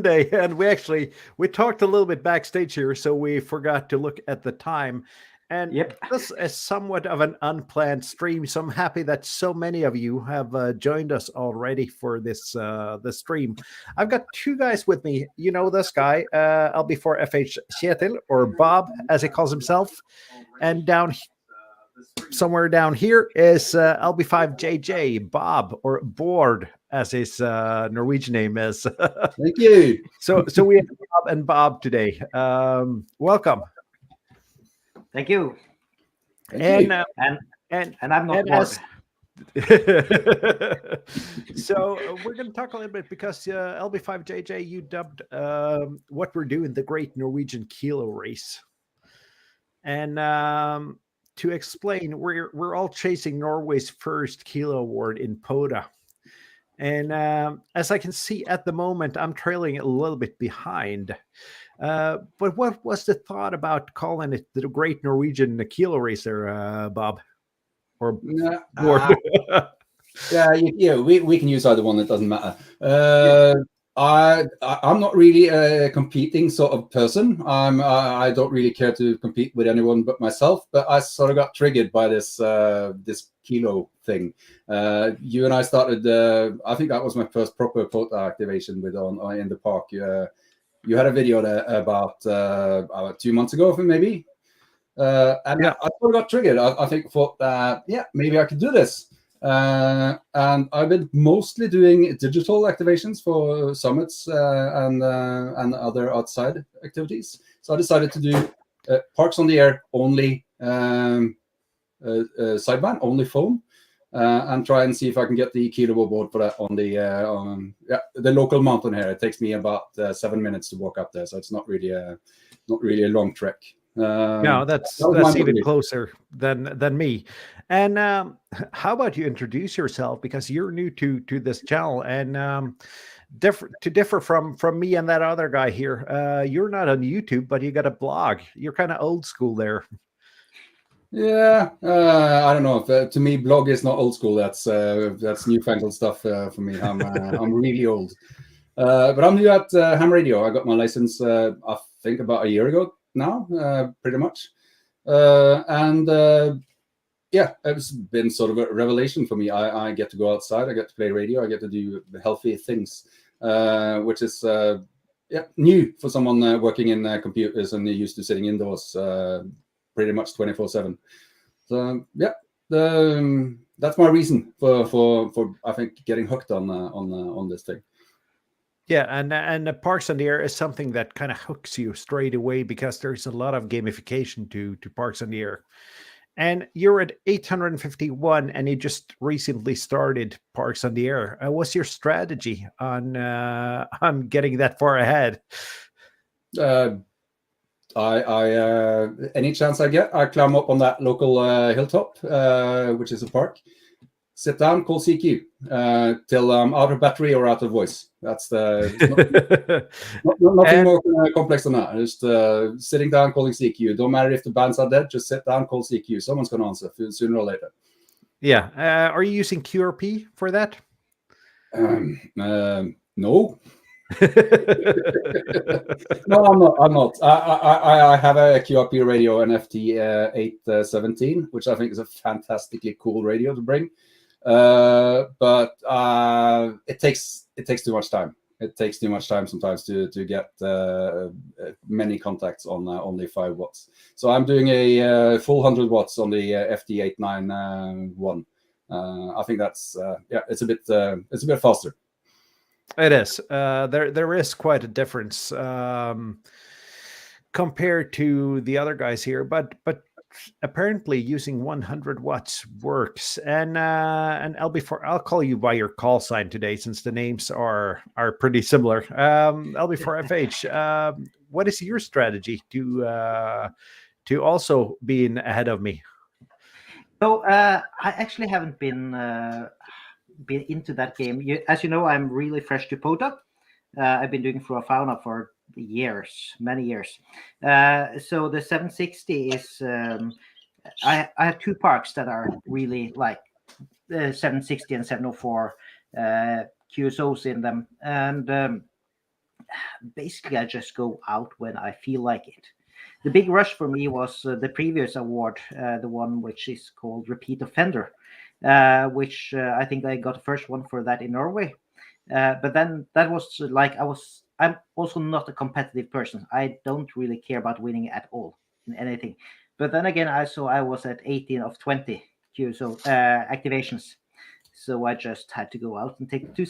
Day, and we talked a little bit backstage here, so we forgot to look at the time. And Yep. this is somewhat of an unplanned stream, so I'm happy that so many of you have joined us already for this stream. I've got two guys with me. You know this guy, LB4FH Kjetil, or Bob, as he calls himself, and somewhere down here is LB5JJ Bob, or Bård, as his Norwegian name is. Thank you. So we have Bob and Bob today. Welcome. Thank you. And I'm not bored. So we're going to talk a little bit because LB5JJ, you dubbed what we're doing the Great Norwegian Kilo Race. And to explain, we're all chasing Norway's first Kilo Award in POTA. And as I can see at the moment, I'm trailing a little bit behind. But what was the thought about calling it the Great Norwegian Kilo Race there, Bob? Or yeah, we can use either one. It doesn't matter. I'm not really a competing sort of person. I don't really care to compete with anyone but myself. But I sort of got triggered by this kilo thing. You and I started. I think that was my first proper POTA activation with on in the park. You had a video there about 2 months ago, maybe. And yeah. I sort of got triggered. I thought, yeah, maybe I could do this. And I've been mostly doing digital activations for summits and other outside activities. So I decided to do Parks on the Air only sideband, only phone, and try and see if I can get the Kilo Award for that on the local mountain here. It takes me about 7 minutes to walk up there, so it's not really a long trek. No, that's even closer than me. And how about you introduce yourself, because you're new to this channel, and differ from me and that other guy here. You're not on YouTube, but you got a blog. You're kind of old school there. Yeah, I don't know. To me, blog is not old school. That's newfangled stuff for me. I'm really old. But I'm new at ham radio. I got my license, I think, about a year ago now, pretty much. Yeah, it's been sort of a revelation for me. I get to go outside. I get to play radio. I get to do healthy things, which is new for someone working in computers and used to sitting indoors pretty much 24/7. So yeah, that's my reason for I think getting hooked on this thing. Yeah, and the Parks on the Air is something that kind of hooks you straight away, because there's a lot of gamification to Parks on the Air. And you're at 851, and you just recently started Parks on the Air. What's your strategy on getting that far ahead? Any chance I get, I climb up on that local hilltop, which is a park. Sit down, call CQ till I'm out of battery or out of voice. That's nothing more complex than that. Just sitting down, calling CQ. Don't matter if the bands are dead. Just sit down, call CQ. Someone's going to answer sooner or later. Yeah. Are you using QRP for that? No. No, I'm not. I have a QRP radio, an FT817, which I think is a fantastically cool radio to bring. But it takes too much time. It takes too much time sometimes to get many contacts on only 5 watts. So I'm doing a full 100 watts on the FT891. I think that's it's a bit faster. It is. There is quite a difference compared to the other guys here, but apparently using 100 watts works. And LB4, I'll call you by your call sign today, since the names are pretty similar. LB4FH, what is your strategy to also being ahead of me? So I actually haven't been into that game. As you know, I'm really fresh to POTA. I've been doing Fauna for years, many years. So the 760 is I have 2 parks that are really like 760 and 704 QSOs in them, and basically I just go out when I feel like it. The big rush for me was the previous award, the one which is called Repeat Offender, which I think I got the first one for that in Norway. But then that was like I'm also not a competitive person. I don't really care about winning at all in anything. But then again, I was at 18 of 20 QSO activations. So I just had to go out and take the two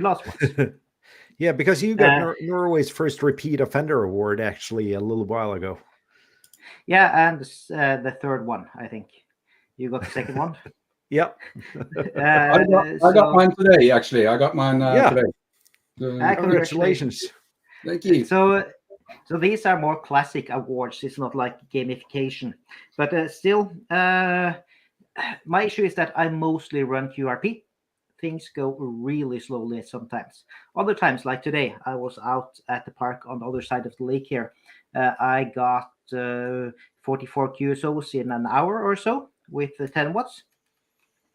last ones. Yeah, because you got Norway's first repeat offender award actually a little while ago. Yeah, and the third one, I think. You got the second one? Yep. I got mine today, actually. I got mine today. Congratulations. Thank you. So these are more classic awards. It's not like gamification. But still, my issue is that I mostly run QRP. Things go really slowly sometimes. Other times, like today, I was out at the park on the other side of the lake here. I got 44 QSOs in an hour or so with 10 watts.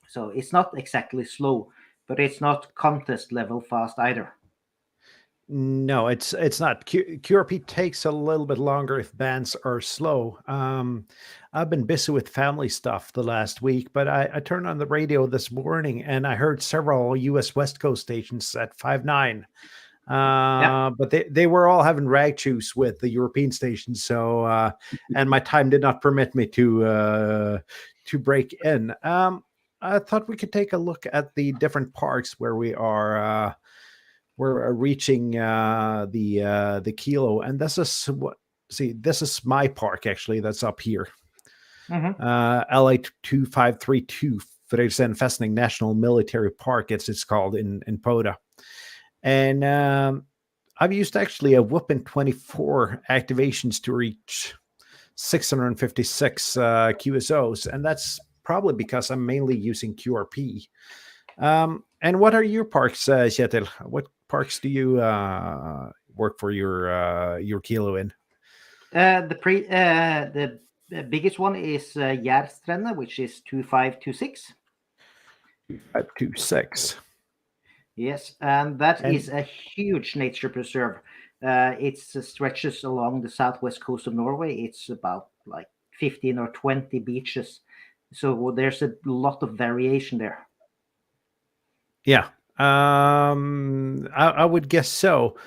So it's not exactly slow, but it's not contest level fast either. No, it's not. QRP takes a little bit longer if bands are slow. I've been busy with family stuff the last week, but I turned on the radio this morning and I heard several US West Coast stations at 5.9. But they were all having rag chews with the European stations. So and my time did not permit me to break in. I thought we could take a look at the different parks where we are. We're reaching the kilo, and this is this is my park actually. That's up here, LA2532 Fredriksen National Military Park. It's called in POTA, and I've used actually a whooping 24 activations to reach 656 QSOs, and that's probably because I'm mainly using QRP. And what are your parks, Kjetil? What parks do you work for your kilo in? The biggest one is Jærstranda, which is 2526. 2526. Yes, and that is a huge nature preserve. It stretches along the southwest coast of Norway. It's about like 15 or 20 beaches. So there's a lot of variation there. Yeah, I would guess so.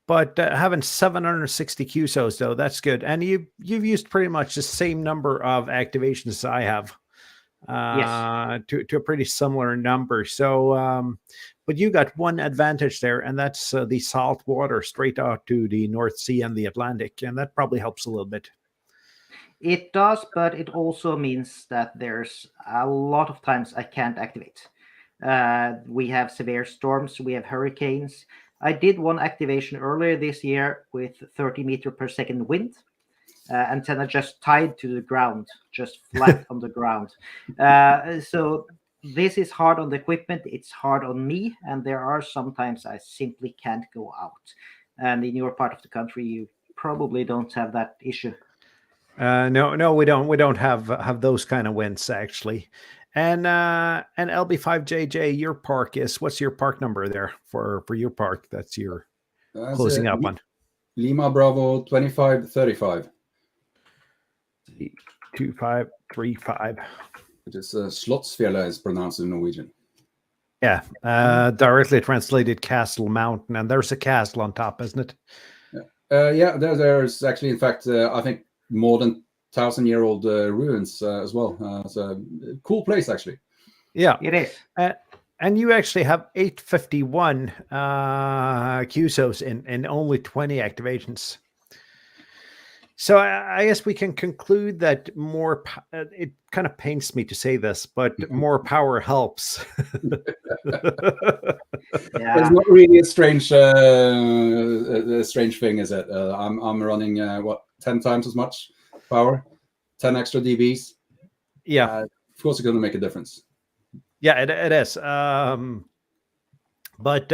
But having 760 QSOs, though, that's good. And you've used pretty much the same number of activations as I have. Yes. To a pretty similar number. So, but you got one advantage there, and that's the salt water straight out to the North Sea and the Atlantic. And that probably helps a little bit. It does, but it also means that there's a lot of times I can't activate. We have severe storms, we have hurricanes. I did one activation earlier this year with 30 meter per second wind. Antenna just tied to the ground, just flat on the ground. So this is hard on the equipment, it's hard on me, and there are sometimes I simply can't go out. And in your part of the country, you probably don't have that issue. No, we don't. We don't have those kind of winds actually. And LB5JJ, your park is, what's your park number there for your park? That's your closing up on. Lima Bravo 2535. 2535. It is Slottsfjellet is pronounced in Norwegian. Yeah, directly translated Castle Mountain, and there's a castle on top, isn't it? Yeah, there's actually, in fact, I think more than 1,000-year-old ruins as well. It's a cool place, actually. Yeah, it is. And you actually have 851 QSOs in only 20 activations. So I guess we can conclude that more. It kind of pains me to say this, but more power helps. Yeah. It's not really a strange thing, is it? I'm running 10 times as much power, 10 extra dBs. Yeah, of course, it's going to make a difference. Yeah, it is. But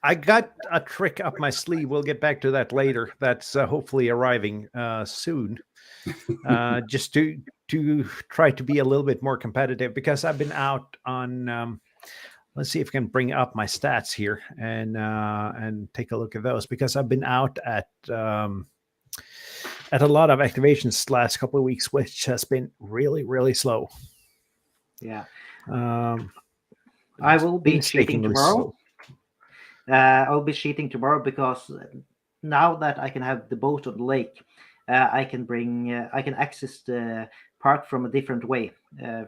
I got a trick up my sleeve. We'll get back to that later. That's hopefully arriving soon. Just to try to be a little bit more competitive, because I've been out on let's see if I can bring up my stats here and take a look at those, because I've been out at a lot of activations last couple of weeks, which has been really, really slow. Yeah. I will be cheating tomorrow. I'll be cheating tomorrow because now that I can have the boat on the lake, I can access the park from a different way,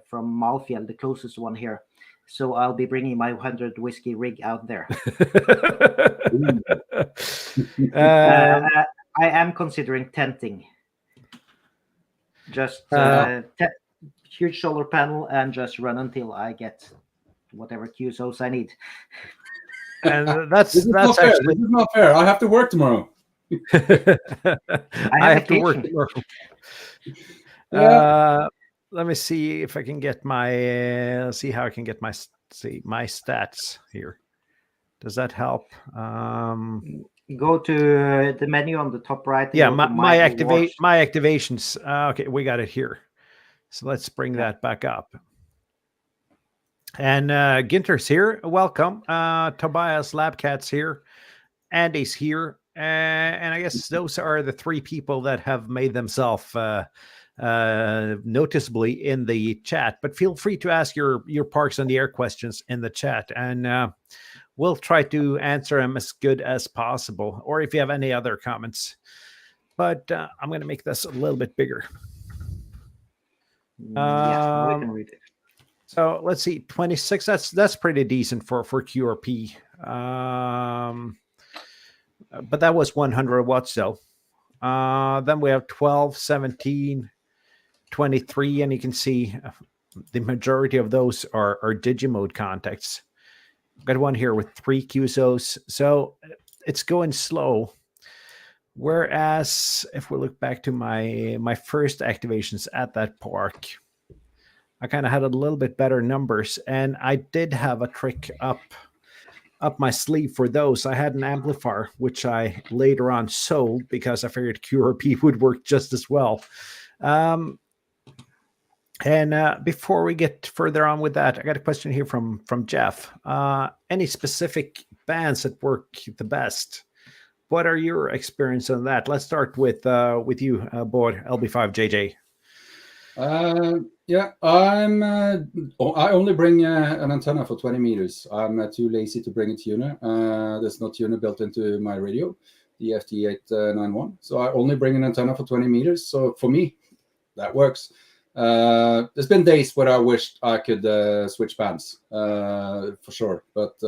from Malfjell, the closest one here. So I'll be bringing my 100 whiskey rig out there. I am considering tenting. Just huge solar panel and just run until I get whatever QSOs I need. And that's actually this is not fair. I have to work tomorrow. I have to work tomorrow. Yeah. Let me see if I can get my see how I can get my stats here. Does that help? Go to the menu on the top right. Yeah, my activations. Okay, we got it here. So let's bring that back up. And Ginter's here. Welcome. Tobias Labcat's here. Andy's here. And I guess those are the three people that have made themselves noticeably in the chat. But feel free to ask your Parks on the Air questions in the chat, and we'll try to answer them as good as possible, or if you have any other comments. But I'm going to make this a little bit bigger. Yeah, we can read it. So let's see, 26. That's pretty decent for QRP. But that was 100 watts though. Then we have 12, 17, 23, and you can see the majority of those are Digimode contacts. I've got one here with 3 QSOs, so it's going slow. Whereas if we look back to my first activations at that park, I kind of had a little bit better numbers, and I did have a trick up my sleeve for those. I had an amplifier, which I later on sold because I figured QRP would work just as well. And before we get further on with that, I got a question here from Jeff. Any specific bands that work the best? What are your experience on that? Let's start with you, Bård, LB5JJ. Yeah, I only bring an antenna for 20 meters. I'm too lazy to bring a tuner. There's no tuner built into my radio, the FT891. So I only bring an antenna for 20 meters. So for me, that works. There's been days where I wished I could switch bands, for sure. But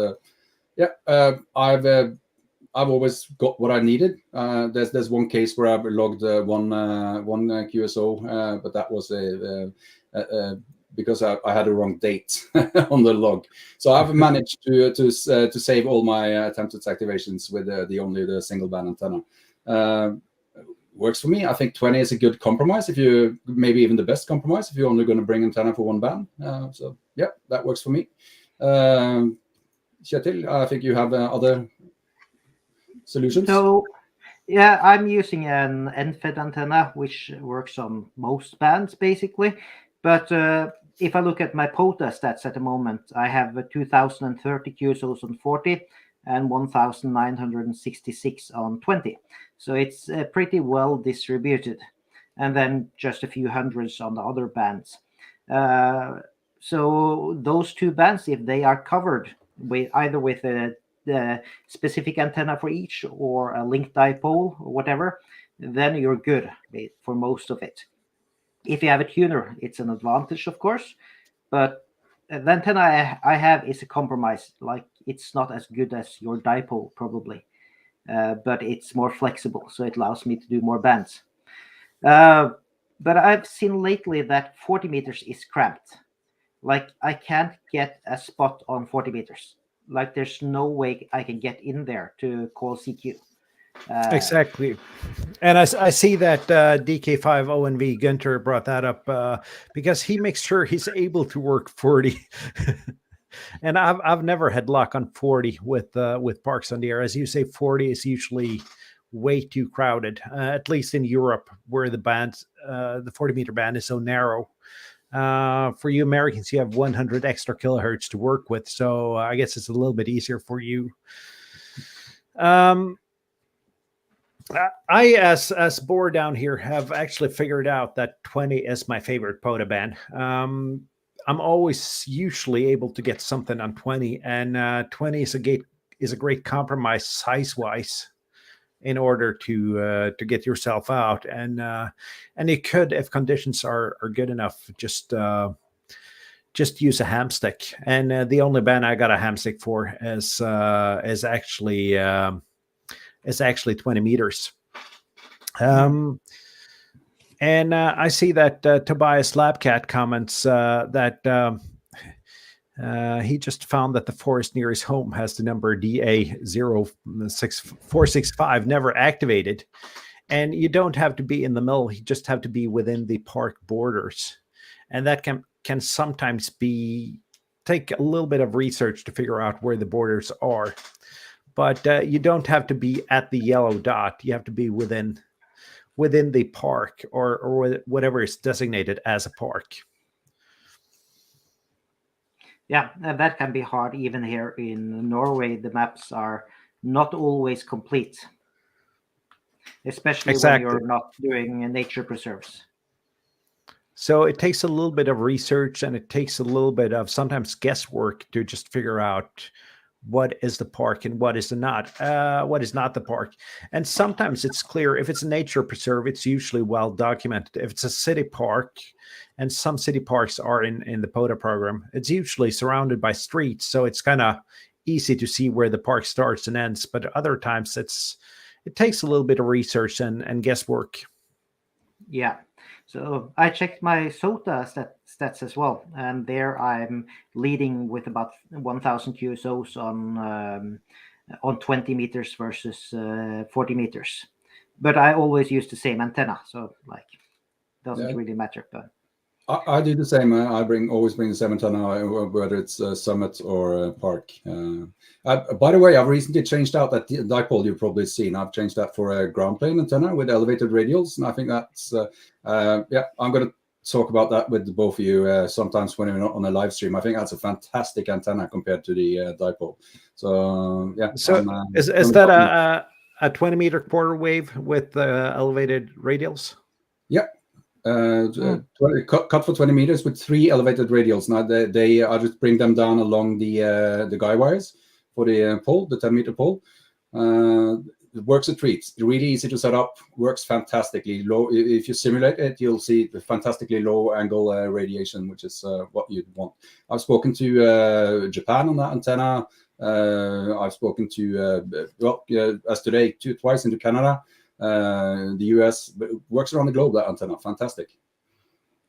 I've always got what I needed. There's one case where I've logged one QSO, but that was because I had a wrong date on the log. So I've managed to save all my attempted activations with the single band antenna. Works for me. I think 20 is a good compromise. If you maybe even the best compromise if you're only going to bring antenna for one band. So yeah, that works for me. Kjetil, I think you have other solutions. So yeah, I'm using an end-fed antenna, which works on most bands basically. But if I look at my POTA stats at the moment, I have 2,030 QSOs on 40 and 1,966 on 20. So it's pretty well distributed. And then just a few hundreds on the other bands. So those two bands, if they are covered with either with the specific antenna for each or a link dipole or whatever, then you're good for most of it. If you have a tuner, it's an advantage, of course, but the antenna I have is a compromise. Like, it's not as good as your dipole probably, but it's more flexible, so it allows me to do more bands. But I've seen lately that 40 meters is cramped. Like, I can't get a spot on 40 meters. Like, there's no way I can get in there to call CQ. Exactly. And I see that DK5ONV Gunter brought that up because he makes sure he's able to work 40. And I've never had luck on 40 with Parks on the Air. As you say, 40 is usually way too crowded, at least in Europe, where the 40 meter band is so narrow. For you Americans, you have 100 extra kilohertz to work with, so I guess it's a little bit easier for you. I, as Bård down here, have actually figured out that 20 is my favorite POTA band. I'm always usually able to get something on 20, and 20 is a great compromise size-wise in order to get yourself out. And you could, if conditions are good enough, just use a ham stick. And the only band I got a ham stick for is actually 20 meters. And I see that Tobias Labcat comments that he just found that the forest near his home has the number DA06465 never activated. And you don't have to be in the middle. You just have to be within the park borders. And that can sometimes take a little bit of research to figure out where the borders are. But you don't have to be at the yellow dot. You have to be within the park or whatever is designated as a park. Yeah, that can be hard. Even here in Norway, the maps are not always complete, especially when you're not doing nature preserves. So it takes a little bit of research, and it takes a little bit of sometimes guesswork to just figure out what is the park and what is not the park. And sometimes it's clear. If it's a nature preserve, it's usually well documented. If it's a city park, and some city parks are in the POTA program, it's usually surrounded by streets, so it's kind of easy to see where the park starts and ends. But other times it takes a little bit of research and guesswork. Yeah. So I checked my SOTA stats as well, and there I'm leading with about 1,000 QSOs on 20 meters versus 40 meters. But I always use the same antenna, so like doesn't really matter. But I do the same. I always bring the same antenna, whether it's Summit or Park. By the way, I've recently changed out that dipole you've probably seen. I've changed that for a ground plane antenna with elevated radials, and I think that's I'm going to talk about that with both of you sometimes when we're not on a live stream. I think that's a fantastic antenna compared to the dipole. So So is that a 20 meter quarter wave with elevated radials? Yep. Cut for 20 meters with 3 elevated radials. Now I just bring them down along the guy wires for the pole, the 10-meter pole. It works a treat. Really easy to set up. Works fantastically. Low. If you simulate it, you'll see the fantastically low angle radiation, which is what you'd want. I've spoken to Japan on that antenna. I've spoken to as today twice into Canada. The US, but it works around the globe, that antenna. Fantastic.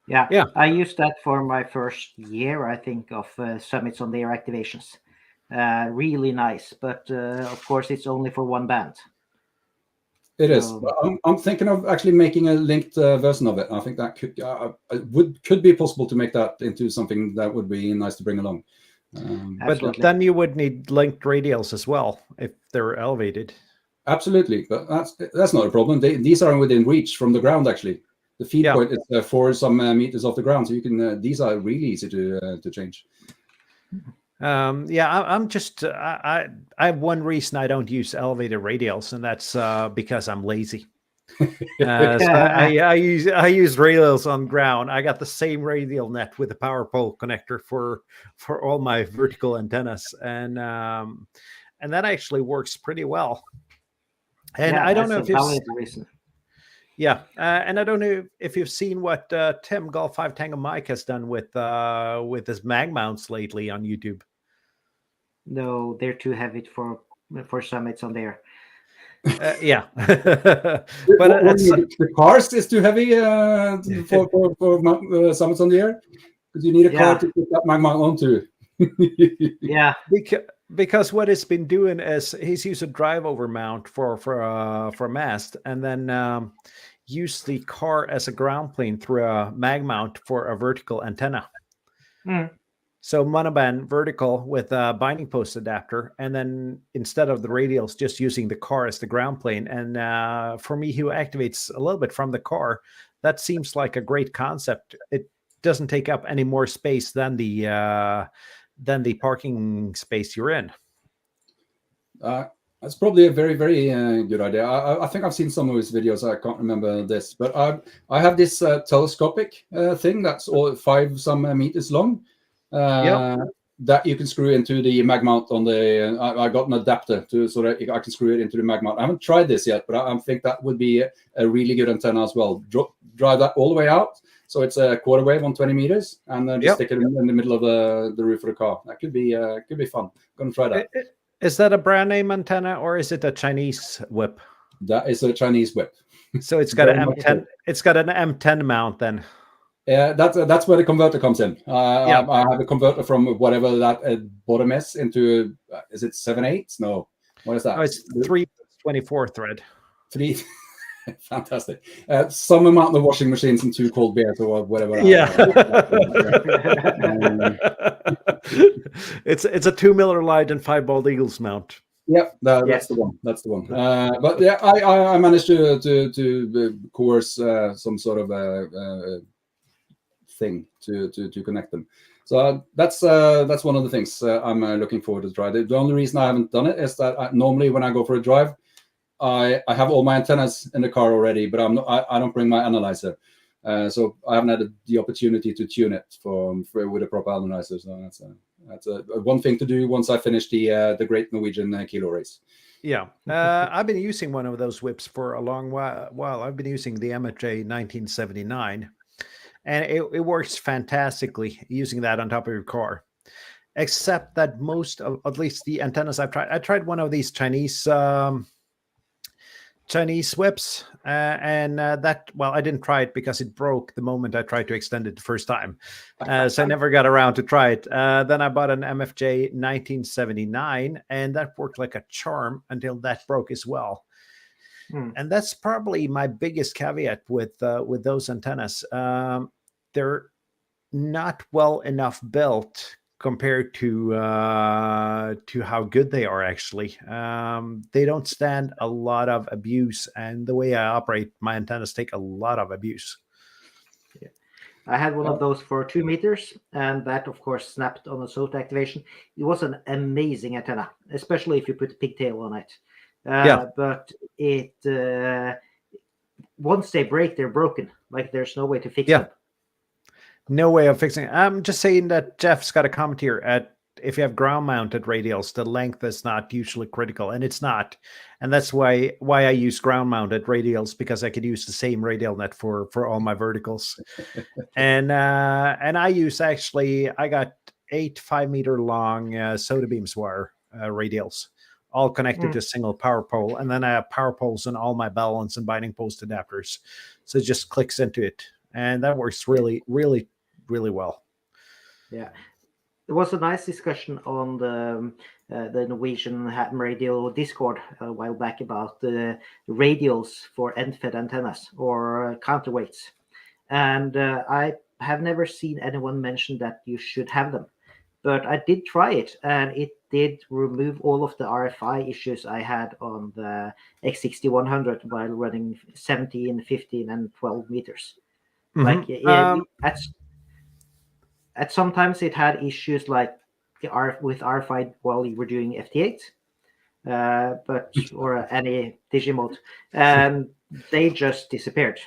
Yeah. I used that for my first year, I think, of Summits on the Air activations. Really nice, but of course it's only for one band. It is. I'm thinking of actually making a linked version of it. I think that could be possible to make that into something that would be nice to bring along. But then you would need linked radials as well if they're elevated. Absolutely, but that's not a problem. These are within reach from the ground. Actually, the feed point is for some meters off the ground, so you can. These are really easy to change. I'm just. I have one reason I don't use elevated radials, and that's because I'm lazy. So I use radials on ground. I got the same radial net with the power pole connector for all my vertical antennas, and that actually works pretty well. And I don't know if you've and I don't know if you've seen what Tim Golf 5 Tango Mike has done with his mag mounts lately on YouTube. No, they're too heavy for Summits on there. But the cars is too heavy for Summits on the Air, because you need a car to put that mag mount onto. Because what it's been doing is he's used a drive over mount for a mast, and then use the car as a ground plane through a mag mount for a vertical antenna. So monoband vertical with a binding post adapter, and then instead of the radials, just using the car as the ground plane. And for me, who activates a little bit from the car, that seems like a great concept. doesn't take up any more space than the parking space you're in. That's probably a very, very good idea. I think I've seen some of his videos. I can't remember this, but I have this telescopic thing that's all 5 some meters long. That you can screw into the mag mount on the. I got an adapter so that I can screw it into the mag mount. I haven't tried this yet, but I think that would be a really good antenna as well. Drive that all the way out, so it's a quarter wave on 20 meters, and then just stick it in the middle of the roof of the car. That could be fun. I'm gonna try that. Is that a brand name antenna or is it a Chinese whip? That is a Chinese whip. So it's got an M10. It's got an M10 mount then. Yeah, that's where the converter comes in. I have a converter from whatever that bottom is into. Is it 7/8? No, what is that? Oh, it's 3/24 thread. 3. Fantastic. Some amount of washing machines and 2 cold beers or whatever. Yeah. It's a 2 Miller Lite and 5 bald eagles mount. Yep, that's the one. That's the one. But yeah, I managed to coerce some sort of thing to connect them. So that's one of the things I'm looking forward to try. The only reason I haven't done it is that normally when I go for a drive, I have all my antennas in the car already, but I don't bring my analyzer, so I haven't had the opportunity to tune it with a proper analyzer. So that's a one thing to do once I finish the Great Norwegian Kilo Race. Yeah, I've been using one of those whips for a long while. I've been using the MFJ 1979, and it works fantastically using that on top of your car. Except that most of, at least the antennas I tried one of these Chinese whips, and that, well, I didn't try it because it broke the moment I tried to extend it the first time. So I never got around to try it. Then I bought an MFJ 1979, and that worked like a charm until that broke as well. And that's probably my biggest caveat with those antennas. They're not well enough built compared to how good they are actually. They don't stand a lot of abuse, and the way I operate my antennas take a lot of abuse. Yeah. I had one of those for 2 meters, and that of course snapped on a SOTA activation. It was an amazing antenna, especially if you put a pigtail on it. But it once they break, they're broken. Like there's no way to fix them. No way of fixing it. I'm just saying that Jeff's got a comment here. If you have ground-mounted radials, the length is not usually critical, and it's not. And that's why I use ground-mounted radials, because I could use the same radial net for all my verticals. and I use, actually, I got 8 5-meter long SOTA beams wire radials, all connected to a single power pole. And then I have power poles on all my balance and binding post adapters. So it just clicks into it. And that works really, really, really well. Yeah, there was a nice discussion on the Norwegian ham radio Discord a while back about the radials for end-fed antennas or counterweights, and I have never seen anyone mention that you should have them, but I did try it, and it did remove all of the RFI issues I had on the X6100 while running 17, 15, and 12 meters. Like at sometimes it had issues like with RFI while you were doing FT8, or any Digimode, and they just disappeared.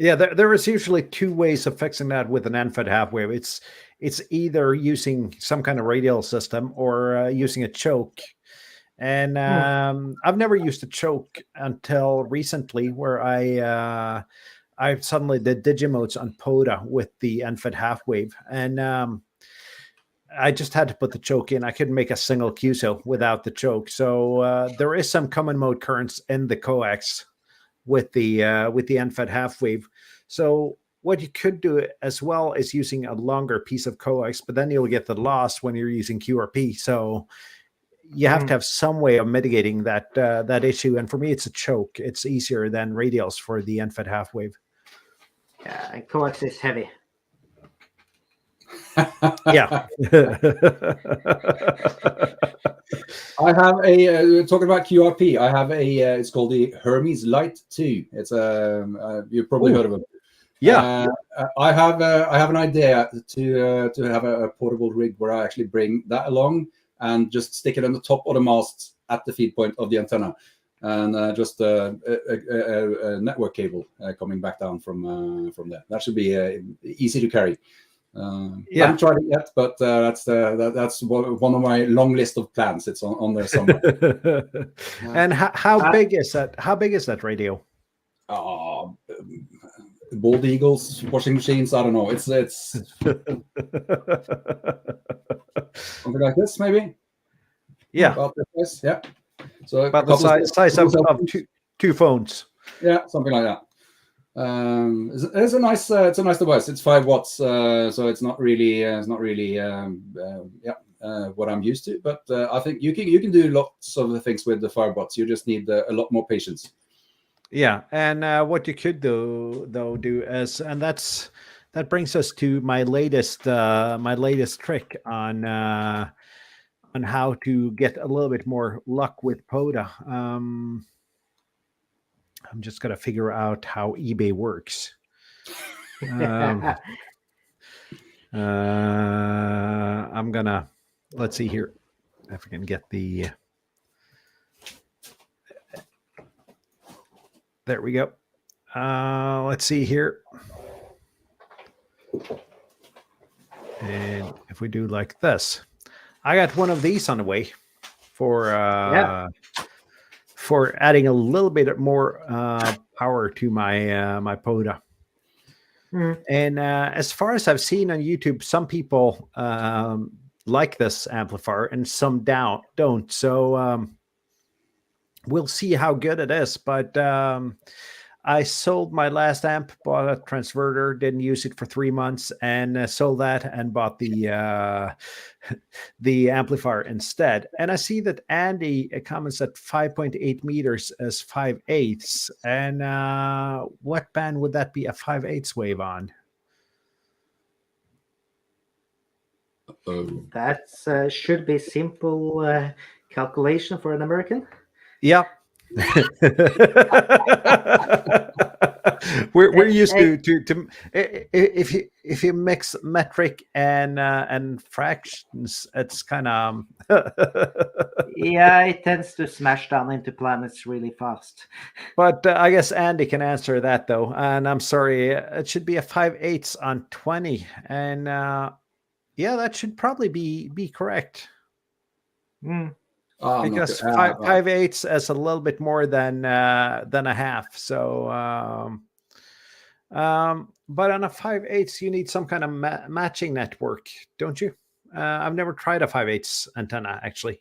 Yeah, there is usually 2 ways of fixing that with an end-fed half wave. It's either using some kind of radial system or using a choke. And I've never used a choke until recently, where I suddenly did Digimodes on POTA with the end-fed half wave, and I just had to put the choke in. I couldn't make a single QSO without the choke. So there is some common mode currents in the coax with the end-fed half wave. So what you could do as well is using a longer piece of coax, but then you'll get the loss when you're using QRP. So you have to have some way of mitigating that issue. And for me, it's a choke. It's easier than radials for the end-fed half wave. Yeah, and coax is heavy. Yeah. I have talking about QRP. I have it's called the Hermes Lite 2. It's you've probably heard of it. Yeah. I have an idea to have a portable rig where I actually bring that along and just stick it on the top of the mast at the feed point of the antenna, and just a network cable coming back down from there. That should be easy to carry. Yeah. Haven't tried it yet, but that's one of my long list of plans. It's on there somewhere. And how big is that? How big is that radio? Bald eagles, washing machines. I don't know. It's something like this, maybe. Yeah. About this size. Yeah. So About the size of two phones. Yeah, something like that. It's a nice device. It's 5 watts, so it's not really what I'm used to. But I think you can do lots of the things with the 5 watts. You just need a lot more patience. Yeah, and what you could do is, and that brings us to my latest trick on how to get a little bit more luck with POTA. I'm just gonna figure out how eBay works. I'm gonna, let's see here if I can get the. There we go. Let's see here. And if we do like this, I got one of these on the way for adding a little bit more power to my my POTA. And as far as I've seen on YouTube, some people like this amplifier and some don't. So we'll see how good it is. But I sold my last amp, bought a transverter, didn't use it for 3 months, and sold that and bought the amplifier instead. And I see that Andy comments at 5.8 meters as 5/8. And what band would that be a 5/8 wave on? That should be simple calculation for an American. Yeah. we're used to if you mix metric and fractions, it's kind of yeah, it tends to smash down into planets really fast. But I guess Andy can answer that though, and I'm sorry, it should be a 5/8 on 20, and yeah, that should probably be correct. Because 5/8 is a little bit more than a half. So, but on a 5/8, you need some kind of matching network, don't you? I've never tried a 5/8 antenna actually.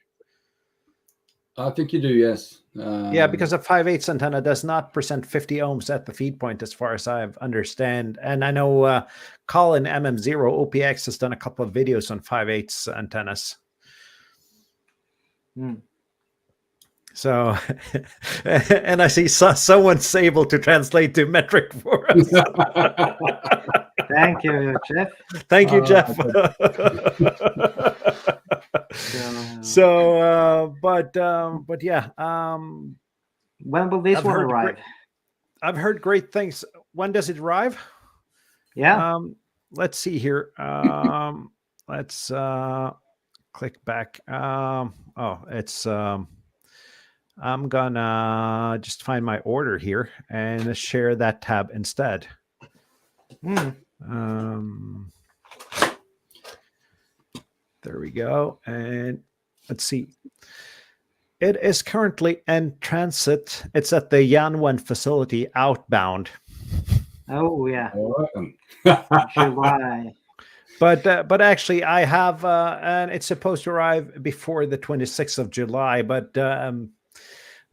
I think you do, yes. Yeah, because a 5/8 antenna does not present 50 ohms at the feed point, as far as I understand. And I know Colin MM0 OPX has done a couple of videos on 5/8 antennas. So, and I see someone's able to translate to metric for us. Thank you, Jeff. Thank you, Jeff. But yeah. When will this one arrive? I've heard great things. When does it arrive? Yeah. Let's see here. Let's click back. It's I'm gonna just find my order here and share that tab instead. There we go. And let's see. It is currently in transit. It's at the Yanwon facility outbound. Oh yeah. July. But actually, I have, and it's supposed to arrive before the 26th of July. But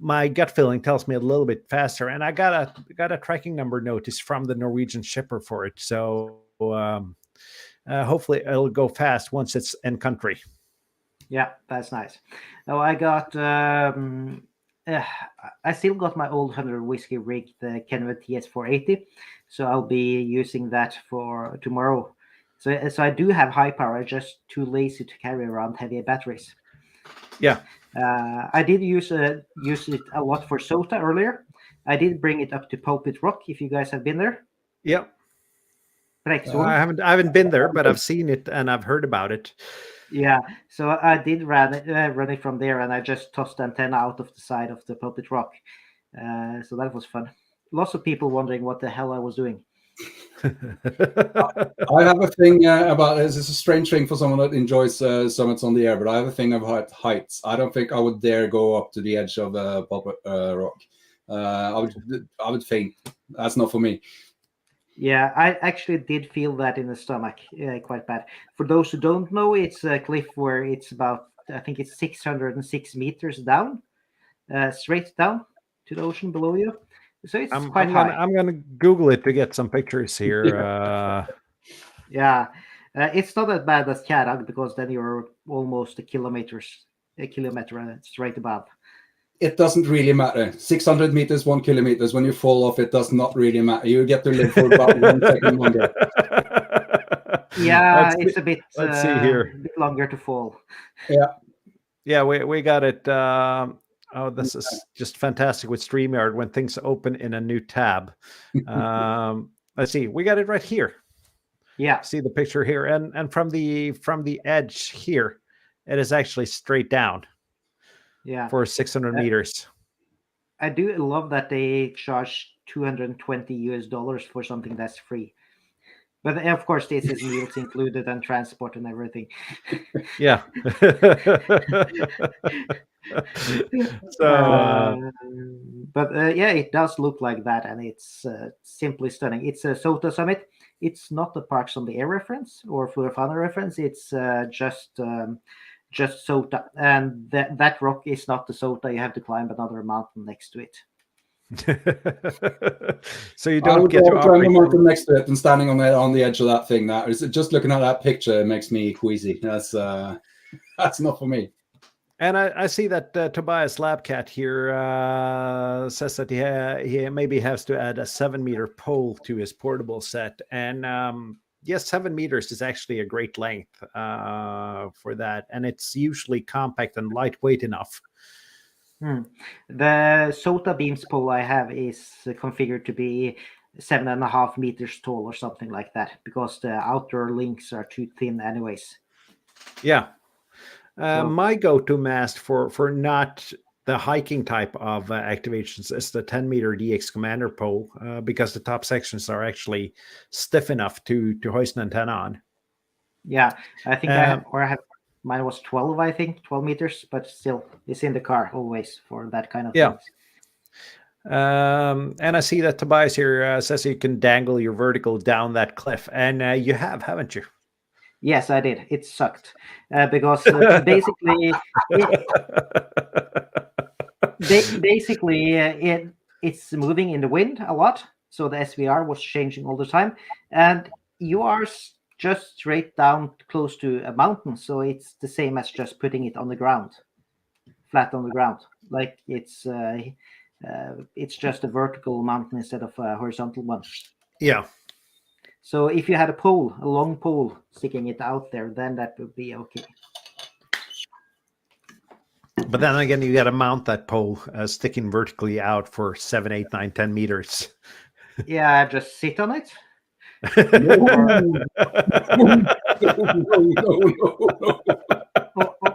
my gut feeling tells me a little bit faster, and I got a tracking number notice from the Norwegian shipper for it. So hopefully, it'll go fast once it's in country. Yeah, that's nice. Oh, I got. I still got my old 100 whiskey rig, the Kenwood TS480. So I'll be using that for tomorrow. So I do have high power. I'm just too lazy to carry around heavy batteries. Yeah. I did use it a lot for SOTA earlier. I did bring it up to Pulpit Rock, if you guys have been there. Yep. I haven't been there, but I've seen it and I've heard about it. Yeah, so I did run it from there, and I just tossed the antenna out of the side of the pulpit rock. So that was fun. Lots of people wondering what the hell I was doing. I have a thing about this. It's a strange thing for someone that enjoys summits on the air, but I have a thing about heights. I don't think I would dare go up to the edge of a pulpit rock. I would faint. That's not for me. Yeah, I actually did feel that in the stomach quite bad. For those who don't know, it's a cliff where it's about, I think it's 606 meters down, straight down to the ocean below you. So it's quite high. I'm gonna Google it to get some pictures here. Yeah, it's not as bad as Kjetil, because then you're almost a kilometer straight above. It doesn't really matter. 600 meters, 1 kilometer. When you fall off, it does not really matter. You get to live for about 1 second longer. Yeah, it's a bit. Let's see here. A bit longer to fall. Yeah, we got it. Oh, this is just fantastic with StreamYard when things open in a new tab. Let's see, we got it right here. Yeah, see the picture here, and from the edge here, it is actually straight down. Yeah, for 600 meters. I do love that they charge $220 for something that's free. But of course, this is meals included and transport and everything. Yeah. But yeah, it does look like that, and it's simply stunning. It's a SOTA summit. It's not the Parks on the Air reference or Flora Fauna reference. It's just SOTA, and that rock is not the SOTA. You have to climb another mountain next to it. So you don't get to climb a mountain next to it and standing on the edge of that thing. That is just looking at that picture, it makes me queasy. That's not for me. And I see that Tobias Labcat here says that he maybe has to add a 7-meter pole to his portable set. And yes, 7 meters is actually a great length for that. And it's usually compact and lightweight enough. The SOTA beams pole I have is configured to be 7.5 meters tall or something like that, because the outer links are too thin anyways. Yeah. My go-to mast for not the hiking type of activations is the 10-meter DX commander pole, because the top sections are actually stiff enough to hoist an antenna on. Yeah, I think mine was 12, I think, 12 meters, but still, it's in the car always for that kind of things. And I see that Tobias here says you can dangle your vertical down that cliff, and you have, haven't you? Yes, I did. It sucked because basically, it's moving in the wind a lot. So the SVR was changing all the time, and you are just straight down close to a mountain. So it's the same as just putting it on the ground, flat on the ground. Like it's just a vertical mountain instead of a horizontal one. Yeah. So if you had a long pole sticking it out there, then that would be okay. But then again, you got to mount that pole sticking vertically out for 7, 8, 9, 10 meters. Yeah, just sit on it.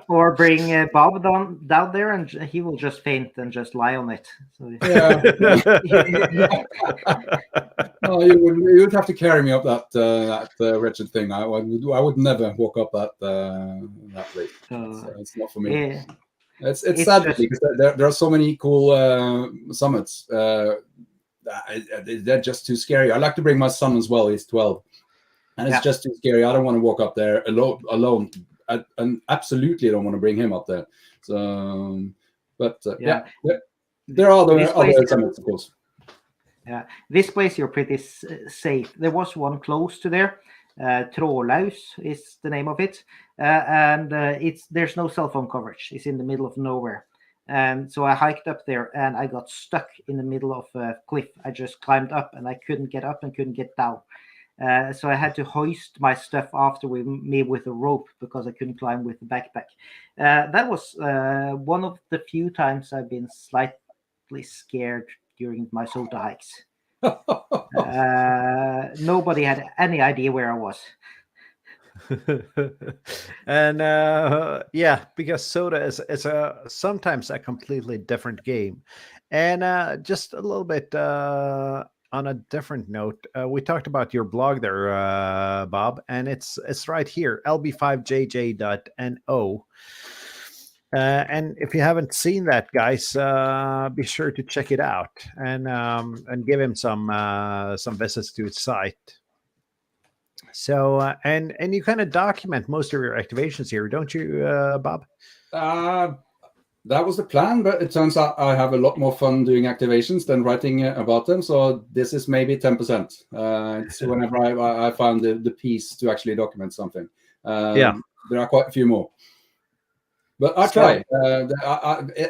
Or bring Bob down there, and he will just faint and just lie on it. So, oh, you would have to carry me up that wretched thing. I would never walk up that way. It's not for me. Yeah. It's sad because there are so many cool summits. They're just too scary. I like to bring my son as well. He's 12, and it's just too scary. I don't want to walk up there alone. I absolutely don't want to bring him up there. So, but there are other summits, of course. Yeah, this place you're pretty safe. There was one close to there. Trådløs is the name of it, and there's no cell phone coverage. It's in the middle of nowhere. And so I hiked up there, and I got stuck in the middle of a cliff. I just climbed up, and I couldn't get up and couldn't get down. So I had to hoist my stuff after me with a rope because I couldn't climb with the backpack. That was one of the few times I've been slightly scared during my SOTA hikes. Nobody had any idea where I was. And yeah, because Soda is sometimes a completely different game. And just a little bit on a different note, we talked about your blog there, Bob, and it's right here, LB5JJ.no. And if you haven't seen that, guys, be sure to check it out and give him some visits to his site. So and you kind of document most of your activations here, don't you, Bob? That was the plan, but it turns out I have a lot more fun doing activations than writing about them. So this is maybe 10%. It's whenever I found the piece to actually document something. Yeah. There are quite a few more. But I try.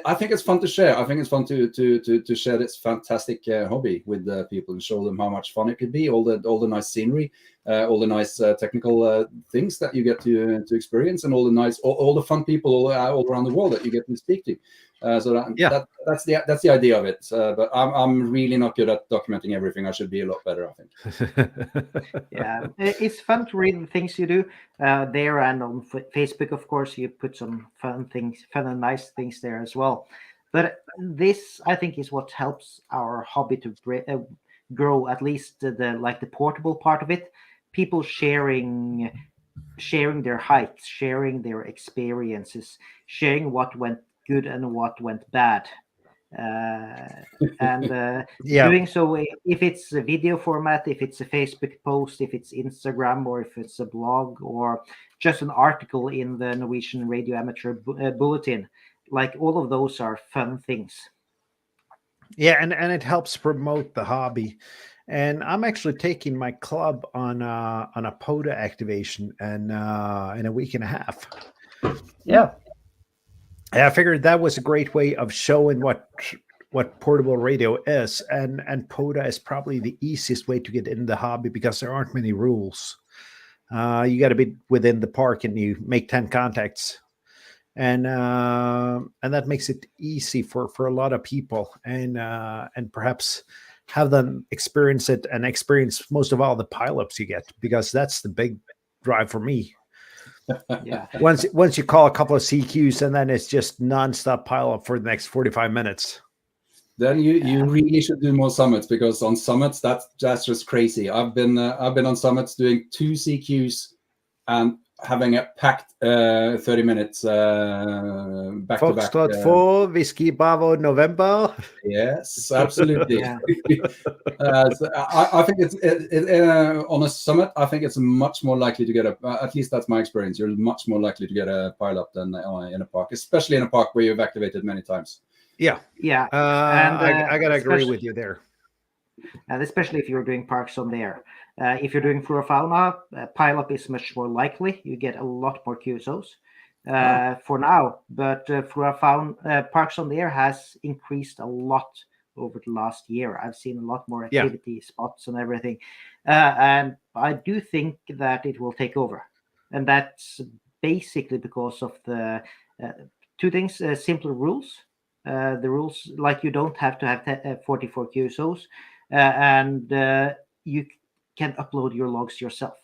I think it's fun to share. I think it's fun to share this fantastic hobby with people and show them how much fun it could be. All the nice scenery, all the nice technical things that you get to experience, and all the fun people all around the world that you get to speak to. That's the idea of it. But I'm really not good at documenting everything. I should be a lot better, I think. Yeah, it's fun to read the things you do there, and on Facebook, of course, you put some fun and nice things there as well. But this, I think, is what helps our hobby to grow. At least the portable part of it. People sharing their hikes, sharing their experiences, sharing what went good and what went bad. Doing so, if it's a video format, if it's a Facebook post, if it's Instagram, or if it's a blog, or just an article in the Norwegian Radio Amateur Bulletin, like all of those are fun things. Yeah, and it helps promote the hobby. And I'm actually taking my club on a POTA activation and in a week and a half. Yeah. I figured that was a great way of showing what portable radio is, and POTA is probably the easiest way to get in the hobby because there aren't many rules. You got to be within the park and you make 10 contacts, and that makes it easy for a lot of people, and perhaps have them experience it and experience most of all the pileups you get, because that's the big drive for me. Yeah. Once you call a couple of CQs, and then it's just nonstop pile up for the next 45 minutes. Then you really should do more summits, because on summits that's just crazy. I've been on summits doing 2 CQs and having a packed 30 minutes back to back. Foxtrot 4, Whiskey Bravo November. Yes, absolutely. Yeah. So I think it's on a summit. I think it's much more likely to get at least that's my experience. You're much more likely to get a pile up than in a park, especially in a park where you've activated many times. Yeah. I gotta agree with you there. And especially if you're doing parks on the air. If you're doing flora fauna, pile up is much more likely. You get a lot more QSOs for now. But flora fauna parks on the air has increased a lot over the last year. I've seen a lot more activity spots and everything, and I do think that it will take over. And that's basically because of the 2 things: simpler rules. The rules, like you don't have to have 44 QSOs, and you can upload your logs yourself.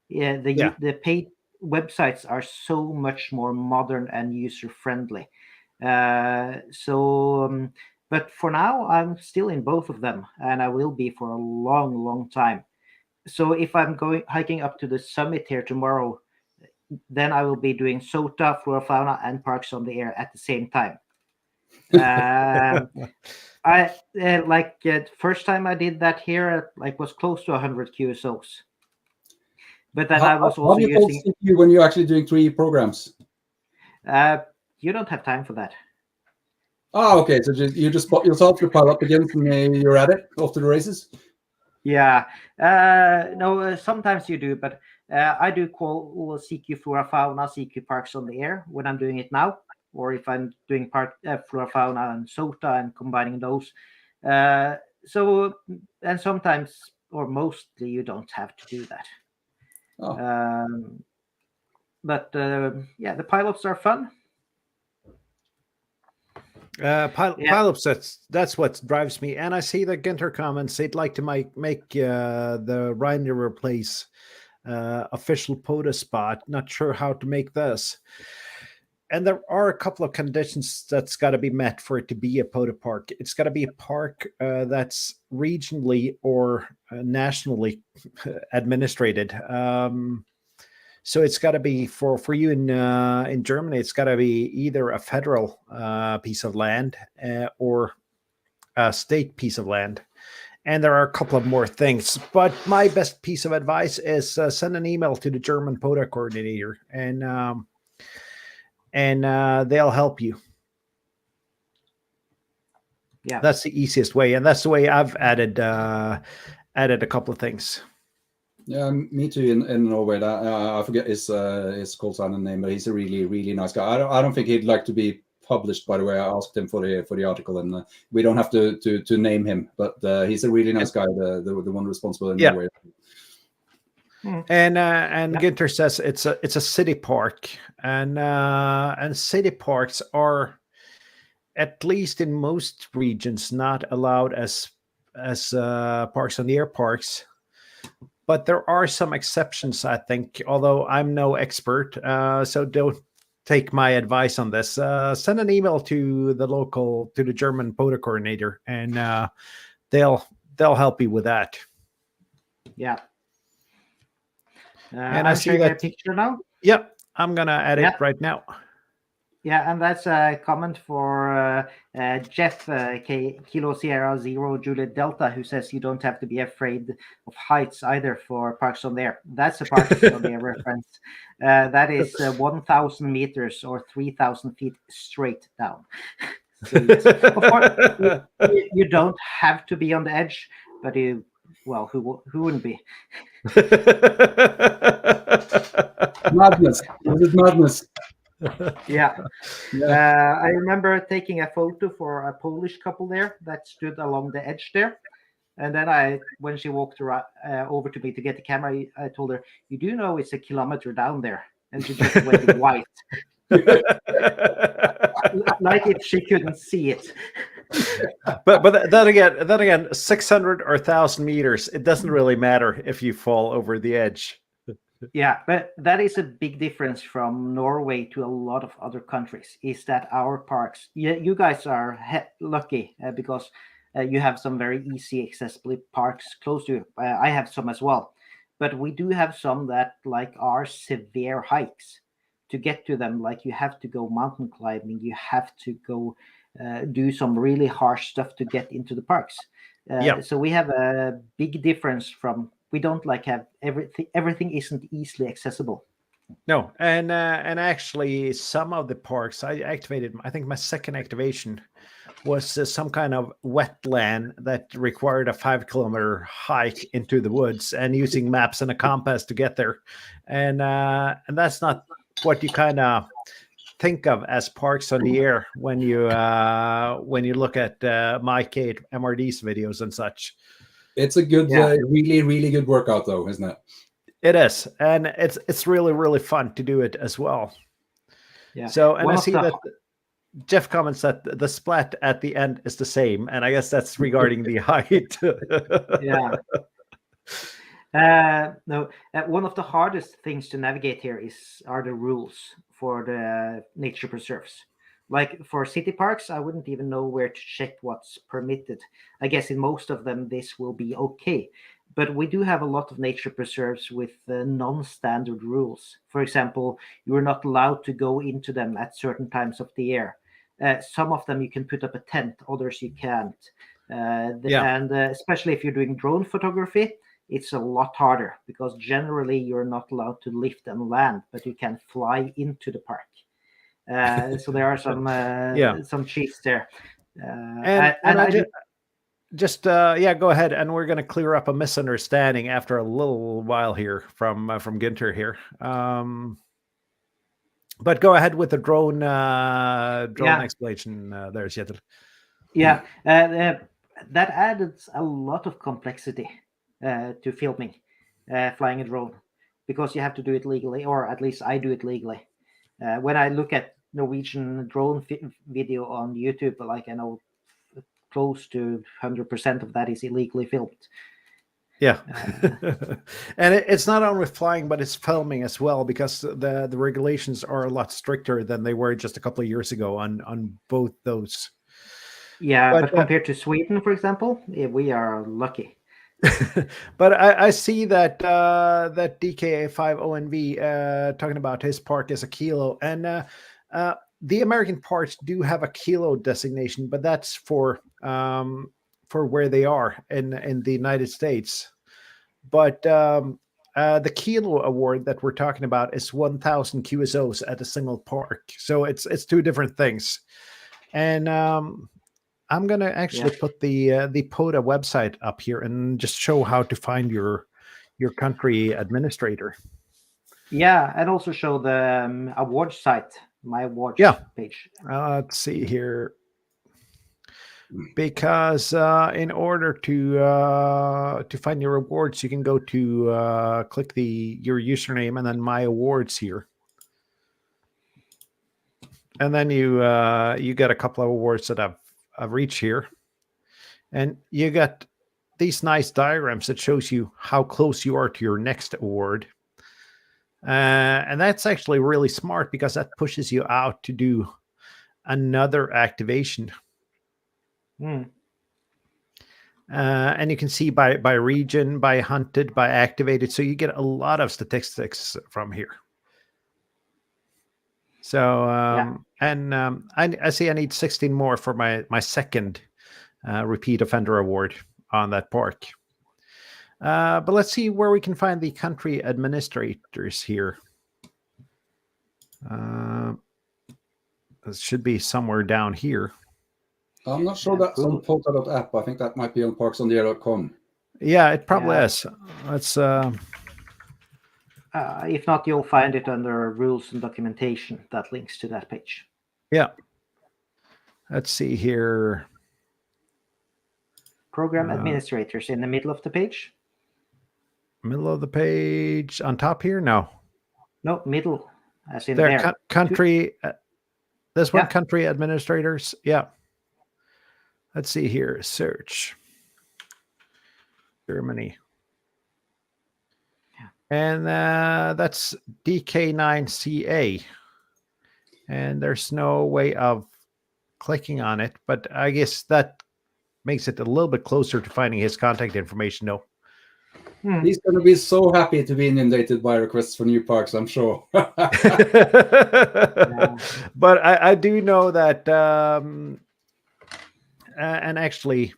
The paid websites are so much more modern and user friendly. But for now, I'm still in both of them, and I will be for a long, long time. So if I'm going hiking up to the summit here tomorrow, then I will be doing SOTA, flora fauna, and parks on the air at the same time. I first time I did that here, was close to 100 QSOs. But then I was also using CPU when you're actually doing 3 programs. You don't have time for that. Oh, okay. So you just spot yourself, you pile up again, and you're at it after the races. Yeah. No. Sometimes you do, but I do call CQ flora fauna, CQ parks on the air when I'm doing it now, or if I'm doing flora fauna and SOTA and combining those. So, and sometimes, or mostly, you don't have to do that. Oh. But the pileups are fun. Pileups, that's what drives me. And I see the Ginter comments. They'd like to make the Ryanair place official POTA spot. Not sure how to make this. And there are a couple of conditions that's got to be met for it to be a POTA park. It's got to be a park that's regionally or nationally administrated. So it's got to be for you in Germany. It's got to be either a federal piece of land or a state piece of land. And there are a couple of more things. But my best piece of advice is send an email to the German POTA coordinator, and they'll help you. Yeah, that's the easiest way, and that's the way I've added a couple of things. Yeah, me too. In Norway, I forget his call sign and name, but he's a really nice guy. I don't think he'd like to be published. By the way, I asked him for the article, and we don't have to name him, but he's a really nice guy. The one responsible in Norway. And Ginter says it's a city park, and city parks are, at least in most regions, not allowed as parks on the air parks. But there are some exceptions, I think, although I'm no expert, so don't take my advice on this. Send an email to the German POTA coordinator, and they'll help you with that. Yeah. And I see that picture now. Yep, I'm gonna add it right now. Yeah, and that's a comment for Jeff Kilo Sierra Zero Juliet Delta, who says you don't have to be afraid of heights either for parks on the air. That's a parks on the air reference. That is 1,000 meters or 3,000 feet straight down. So yes. Of course, you don't have to be on the edge, but who wouldn't be? Madness. This is madness. Yeah. I remember taking a photo for a Polish couple there that stood along the edge there, and then when she walked over to me to get the camera, I told her, "You do know it's a kilometer down there," and she just went white, like if she couldn't see it. But then again, 600 or 1,000 meters, it doesn't really matter if you fall over the edge. Yeah, but that is a big difference from Norway to a lot of other countries, is that our parks, you guys are lucky because you have some very easy accessible parks close to you. I have some as well, but we do have some that are severe hikes. To get to them, you have to go mountain climbing, you have to go do some really harsh stuff to get into the parks. So we have a big difference from, we don't have everything isn't easily accessible. No, and actually some of the parks I activated, I think my second activation was some kind of wetland that required a 5-kilometer hike into the woods, and using maps and a compass to get there. And that's not what you kind of think of as parks on the air when you look at Mike 8 MRD's videos and such. It's a good, really good workout, though, isn't it? It is, and it's really, really fun to do it as well. Yeah. So, and I see that Jeff comments that the splat at the end is the same, and I guess that's regarding the height. Yeah. No, one of the hardest things to navigate here are the rules for the nature preserves. Like for city parks, I wouldn't even know where to check what's permitted. I guess in most of them, this will be okay. But we do have a lot of nature preserves with non-standard rules. For example, you are not allowed to go into them at certain times of the year. Some of them you can put up a tent, others you can't. And especially if you're doing drone photography, it's a lot harder because generally you're not allowed to lift and land, but you can fly into the park. So there are some cheats there. Go ahead, and we're going to clear up a misunderstanding after a little while here from Ginter here. But go ahead with the drone explanation there, Kjetil. Yeah, that added a lot of complexity to filming, flying a drone, because you have to do it legally, or at least I do it legally. When I look at Norwegian drone video on YouTube, like I know close to 100% of that is illegally filmed. Yeah, and it's not only flying, but it's filming as well, because the regulations are a lot stricter than they were just a couple of years ago on both those. Yeah, but compared to Sweden, for example, we are lucky. But I see that that DKA5ONV talking about his park as a kilo, and the American parks do have a kilo designation, but that's for where they are in the United States. But the kilo award that we're talking about is 1,000 QSOs at a single park, so it's two different things. And I'm gonna actually put the POTA website up here and just show how to find your country administrator. Yeah, and also show the award site, my awards page. Let's see here, because in order to find your awards, you can go to click your username and then my awards here, and then you get a couple of awards that I've reached here, and you got these nice diagrams that shows you how close you are to your next award. And that's actually really smart, because that pushes you out to do another activation. And you can see by region, by hunted, by activated. So you get a lot of statistics from here. So, and I see I need 16 more for my second repeat offender award on that park. But let's see where we can find the country administrators here. It should be somewhere down here. I'm not sure that's on POTA.app. I think that might be on parksontheair.com. Yeah, it probably is. Let's. If not, you'll find it under rules and documentation that links to that page. Yeah. Let's see here. Program administrators in the middle of the page. Middle of the page on top here? No, middle, as in there. Country. This one, country administrators. Yeah. Let's see here. Search. Germany. And that's DK9CA. And there's no way of clicking on it, but I guess that makes it a little bit closer to finding his contact information, though. He's going to be so happy to be inundated by requests for new parks, I'm sure. But I do know that, and actually,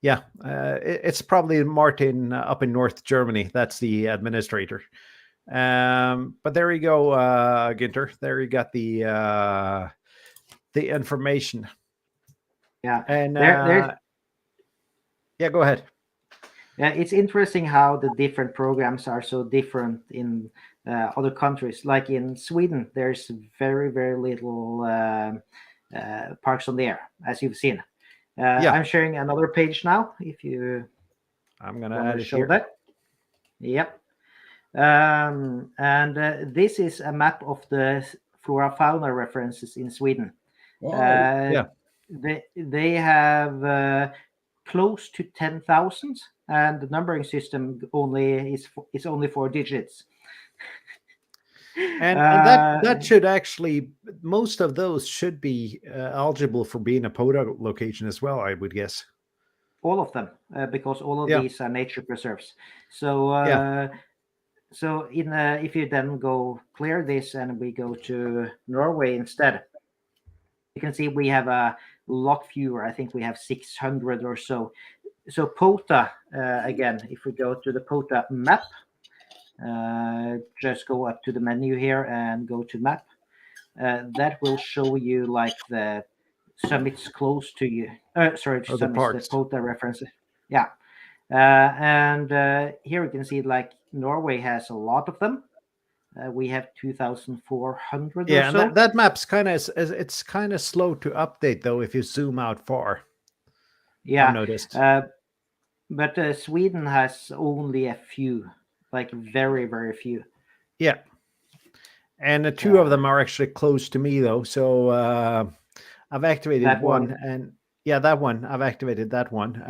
it's probably Martin up in North Germany. That's the administrator. But there you go, Ginter. There you got the information. Yeah. And go ahead. Yeah, it's interesting how the different programs are so different in other countries. Like in Sweden, there's very, very little parks on the air, as you've seen. I'm sharing another page now. If you, I'm gonna add it show here. that. Yep. And this is a map of the flora fauna references in Sweden. Wow. They have close to 10,000, and the numbering system is only 4 digits. And that should actually, most of those should be eligible for being a POTA location as well, I would guess. All of them, because all of these are nature preserves. So so if you then go clear this and we go to Norway instead, you can see we have a lot fewer. I think we have 600 or so. So POTA, again, if we go to the POTA map, just go up to the menu here and go to map. That will show you like the summits close to you. The POTA references. Yeah. And here you can see like Norway has a lot of them. We have 2,400 or so. That map's kind of slow to update though if you zoom out far. Yeah, I've noticed. But Sweden has only a few, like very, very few. Yeah. And the two of them are actually close to me, though. So I've activated That one, one. and yeah, that one. I've activated that one.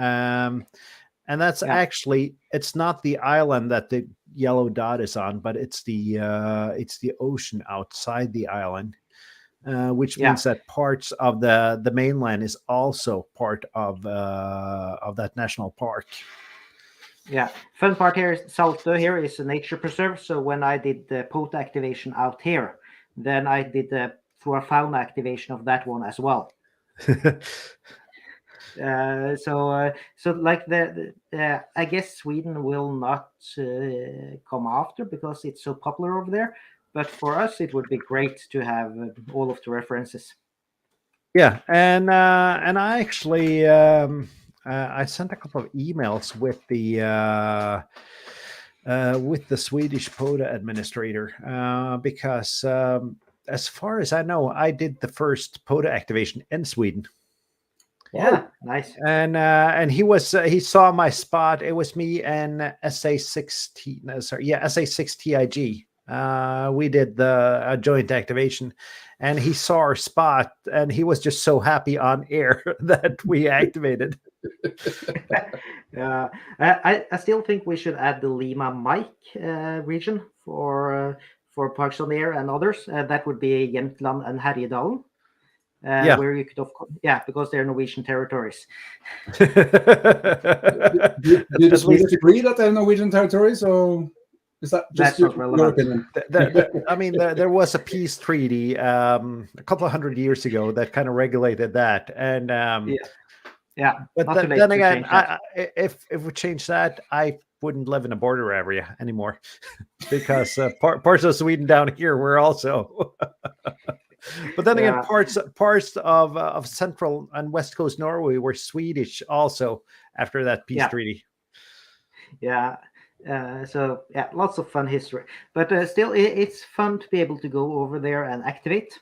And that's actually, it's not the island that the yellow dot is on, but it's the ocean outside the island, which means that parts of the mainland is also part of that national park. Yeah, fun part here is Saltø here is a nature preserve. So when I did the POTA activation out here, then I did the flora fauna activation of that one as well. So like I guess Sweden will not come after because it's so popular over there. But for us, it would be great to have all of the references. Yeah, and I actually I sent a couple of emails with the Swedish POTA administrator because as far as I know, I did the first POTA activation in Sweden. Yeah, nice. And he saw my spot. It was me and SA6TIG. We did the joint activation, and he saw our spot, and he was just so happy on air that we activated. Yeah, I still think we should add the Lima Mike region for Parks on the Air and others. That would be Jämtland and Härjedalen. Where you could, of course, because they're Norwegian territories. Do the Swedes agree that they're Norwegian territories, or is that just your opinion? I mean, there was a peace treaty a couple of hundred years ago that kind of regulated that, and But then again, if we change that, I wouldn't live in a border area anymore because parts of Sweden down here were also. But then again, parts of central and west coast Norway were Swedish also after that peace treaty. Yeah. So lots of fun history, but still, it's fun to be able to go over there and activate.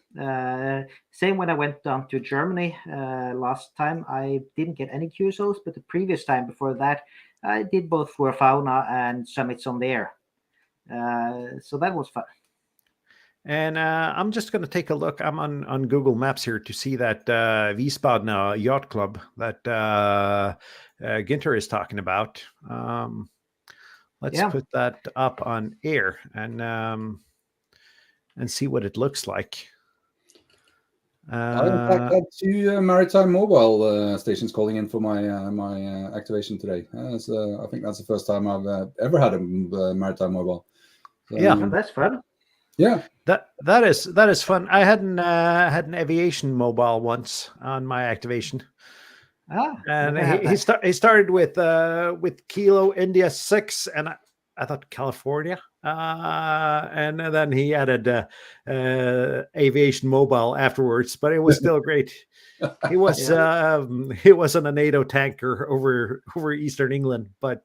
Same when I went down to Germany last time. I didn't get any QSOs, but the previous time before that, I did both flora fauna and summits on the air. So that was fun. And I'm just going to take a look. I'm on Google Maps here to see that Wiesbaden Yacht Club that Ginter is talking about. Let's put that up on air and see what it looks like. I in fact had 2 maritime mobile stations calling in for my activation today. So I think that's the first time I've ever had a maritime mobile. So, that's fun. Yeah, that is fun. I hadn't had an aviation mobile once on my activation. And he started with Kilo India 6, and I thought California, and then he added aviation mobile afterwards. But it was still great. He was he was on a NATO tanker over Eastern England, but.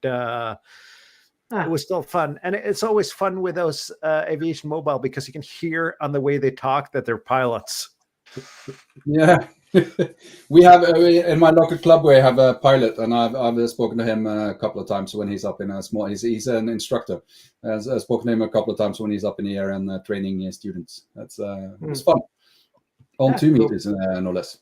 It was still fun. And it's always fun with those aviation mobile because you can hear on the way they talk that they're pilots. Yeah. We have in my local club we have a pilot, and I've spoken to him a couple of times when he's up in a small. He's an instructor. I've spoken to him a couple of times when he's up in the air and training students. That's it's fun. On 2 meters, no less.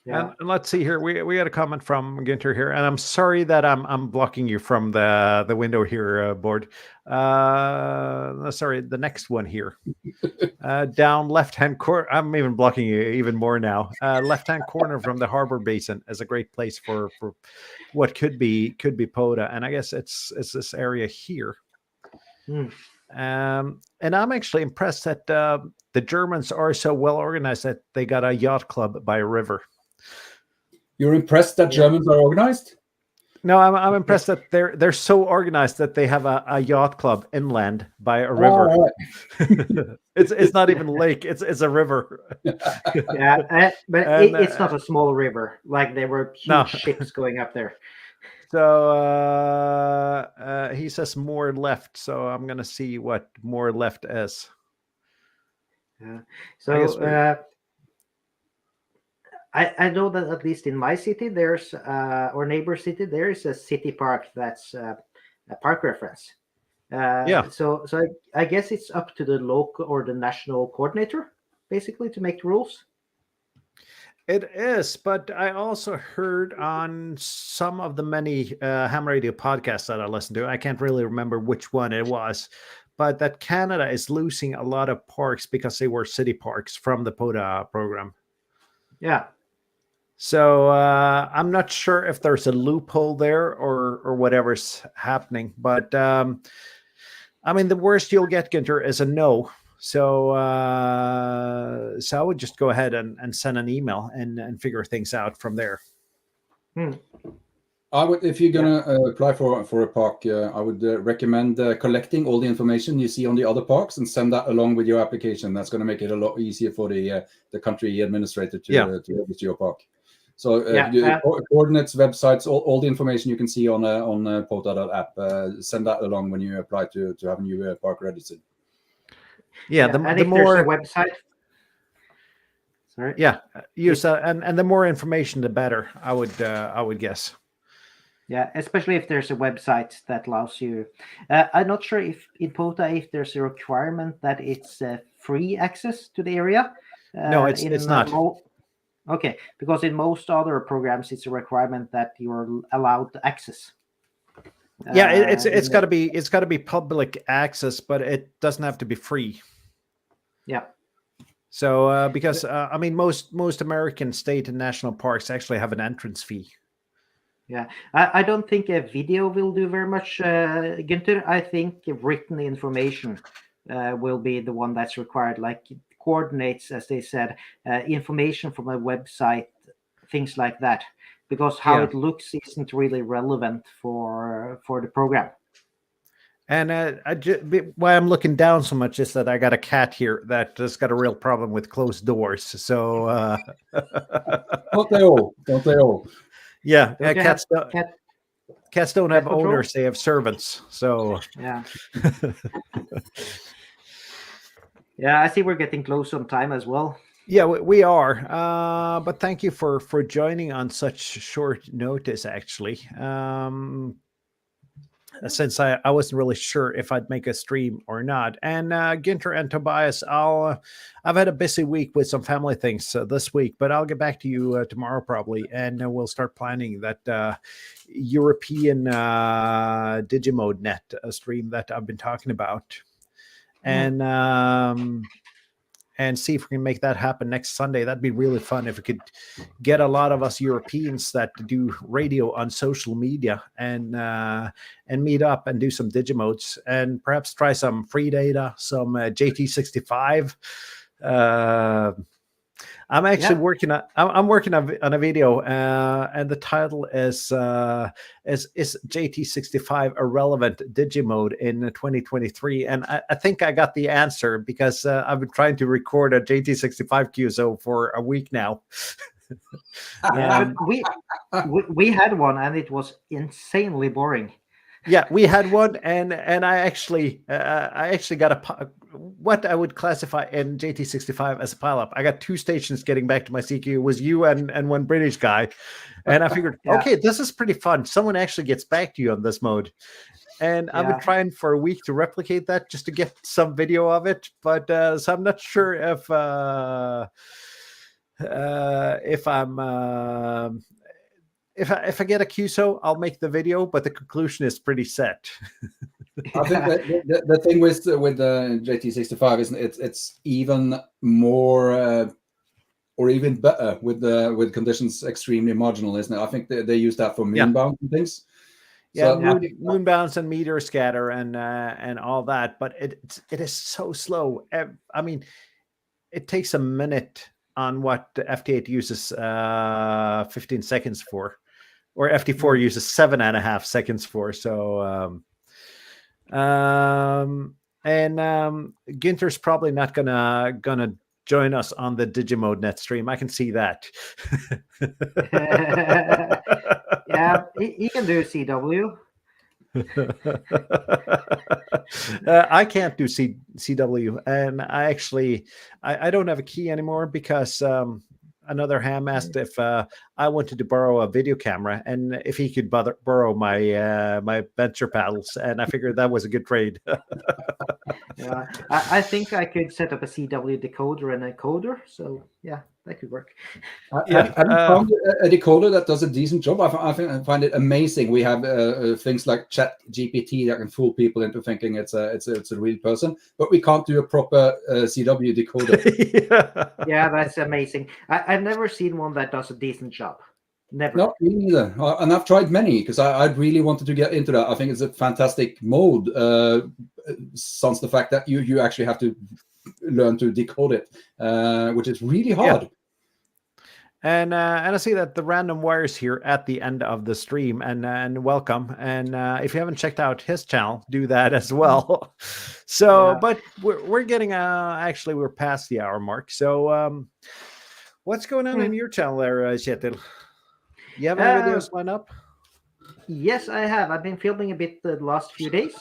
Yeah. And let's see here. We had a comment from Ginter here, and I'm sorry that I'm blocking you from the window here, Bård. Sorry, the next one here. Down left-hand corner. I'm even blocking you even more now. Left-hand corner from the harbor basin is a great place for what could be POTA, and I guess it's this area here. And I'm actually impressed that the Germans are so well organized that they got a yacht club by a river. You're impressed that Germans are organized? No, I'm impressed that they're so organized that they have a yacht club inland by a river. Oh, right. It's not even a lake; it's a river. But it's not a small river. Like there were huge ships going up there. So he says more left. So I'm gonna see what more left is. Yeah. So. I know that at least in my city, there's or neighbor city, there is a city park that's a park reference. Yeah. So I guess it's up to the local or the national coordinator, basically, to make the rules. It is, but I also heard on some of the many ham radio podcasts that I listen to, I can't really remember which one it was, but that Canada is losing a lot of parks because they were city parks from the POTA program. Yeah. So I'm not sure if there's a loophole there or whatever's happening, but I mean, the worst you'll get, Gunter, is a no. So I would just go ahead and send an email and figure things out from there. I would, if you're gonna apply for a park, I would recommend collecting all the information you see on the other parks and send that along with your application. That's going to make it a lot easier for the country administrator to register your park. So coordinates, websites, all the information you can see on POTA.app, send that along when you apply to have a new park registered. Yeah, and the if more there's a website. Sorry. Yeah, use and the more information, the better. I would guess. Yeah, especially if there's a website that allows you. I'm not sure if in POTA if there's a requirement that it's free access to the area. No, it's not. Okay, because in most other programs, it's a requirement that you're allowed to access. Yeah, it's got to be public access, but it doesn't have to be free. Yeah. So because I mean, most American state and national parks actually have an entrance fee. Yeah, I don't think a video will do very much, Günther. I think written information will be the one that's required, like coordinates, as they said, information from a website, things like that, because how it looks isn't really relevant for the program. And why I'm looking down so much is that I got a cat here that has got a real problem with closed doors. So Don't they all? Yeah, cats don't have owners; they have servants. So yeah, yeah. I see we're getting close on time as well. Yeah, we are. But thank you for joining on such short notice. Actually, since I wasn't really sure if I'd make a stream or not. And Gunter and Tobias, I've had a busy week with some family things this week, but I'll get back to you tomorrow probably, and we'll start planning that European Digimode Net stream that I've been talking about, and see if we can make that happen next Sunday. That'd be really fun if we could get a lot of us Europeans that do radio on social media and meet up and do some Digimodes and perhaps try some free data, some JT65. I'm actually working on a video, and the title is JT65 a relevant Digimode in 2023? And I think I got the answer because I've been trying to record a JT65 QSO for a week now. Yeah, we had one and it was insanely boring. Yeah, we had one, and I actually got what I would classify in JT65 as a pileup. I got 2 stations getting back to my CQ. It was you and one British guy, and I figured, okay, this is pretty fun. Someone actually gets back to you on this mode, and I've been trying for a week to replicate that just to get some video of it. But so I'm not sure if I'm. If I get a QSO, I'll make the video, but the conclusion is pretty set. I think that the thing with JT65 is it's even more or even better with conditions extremely marginal, isn't it? I think they use that for moonbound and things. Yeah, so, moonbounds and meteor scatter and all that, but it is so slow. I mean, it takes a minute on what the FT8 uses 15 seconds for, or FT4 uses 7.5 seconds for. So, Gunter's probably not gonna join us on the Digimode Net stream. I can see that. Yeah, he can do CW. I can't do CW, and I don't have a key anymore because another ham asked if I wanted to borrow a video camera and if he could borrow my my venture paddles, and I figured that was a good trade. Yeah, I think I could set up a CW decoder and encoder, so yeah, that could work. Have you found a decoder that does a decent job? I find it amazing. We have things like Chat GPT that can fool people into thinking it's a real person, but we can't do a proper CW decoder. Yeah, that's amazing. I've never seen one that does a decent job. Never. No, me neither. And I've tried many because I really wanted to get into that. I think it's a fantastic mode. Sans the fact that you actually have to learn to decode it, which is really hard. Yeah. And I see that the random wires here at the end of the stream, and welcome. And if you haven't checked out his channel, do that as well. So, yeah. But we're getting actually we're past the hour mark. So, what's going on in your channel there, Kjetil? You have any videos lined up? Yes, I have. I've been filming a bit the last few days,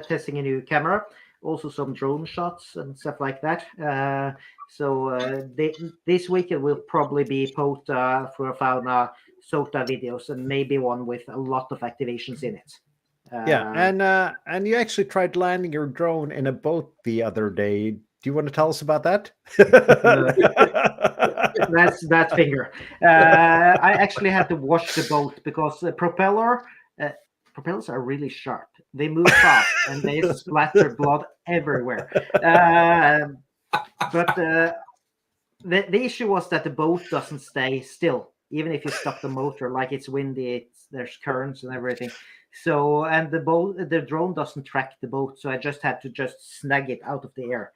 testing a new camera, also some drone shots and stuff like that. So this week it will probably be POTA, fauna, SOTA videos, and maybe one with a lot of activations in it. Yeah, and you actually tried landing your drone in a boat the other day. Do you want to tell us about that? That's finger. I actually had to wash the boat because the propellers are really sharp. They move fast and they splatter blood everywhere. But the issue was that the boat doesn't stay still, even if you stop the motor. Like it's windy, there's currents and everything. So, and the drone doesn't track the boat, so I just had to snag it out of the air.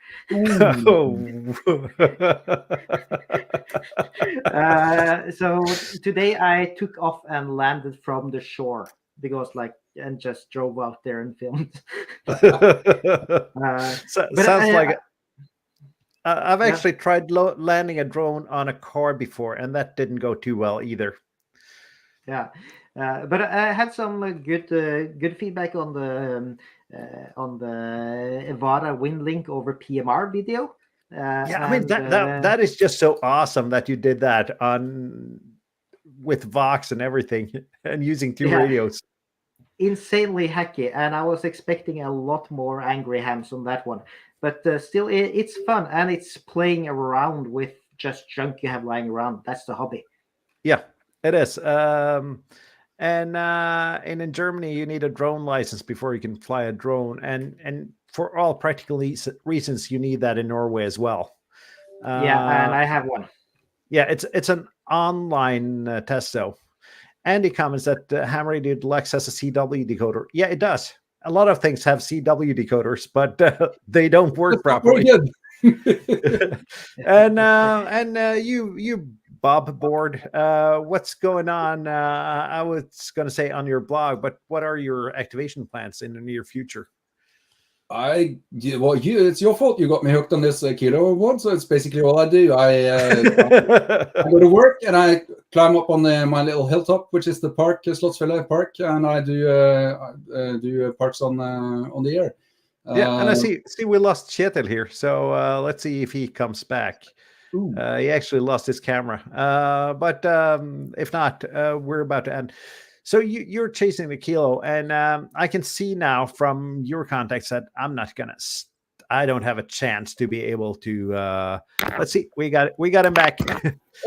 So today I took off and landed from the shore and just drove out there and filmed. Sounds like I've actually tried landing a drone on a car before, and that didn't go too well either. Yeah. But I had some good feedback on the Evara WinLink over PMR video. I mean that is just so awesome that you did that with Vox and everything and using two radios. Insanely hacky, and I was expecting a lot more angry hams on that one. But still, it's fun, and it's playing around with just junk you have lying around. That's the hobby. Yeah, it is. And in Germany, you need a drone license before you can fly a drone. And for all practical reasons, you need that in Norway as well. Yeah, and I have one. Yeah, it's an online test, though. Andy comments that Ham Radio Deluxe has a CW decoder. Yeah, it does. A lot of things have CW decoders, but they don't work properly. And you Bob Bård, what's going on? I was going to say on your blog, but what are your activation plans in the near future? It's your fault you got me hooked on this Kilo one, so it's basically all I do. I go to work and I climb up on my little hilltop, which is the park, Slottsfjellet Park, and I do parks on the air. Yeah, and I see we lost Kjetil here, so let's see if he comes back. He actually lost his camera, but if not, we're about to end. So you're chasing the kilo, and I can see now from your contacts that I don't have a chance to be able to. Let's see, we got him back.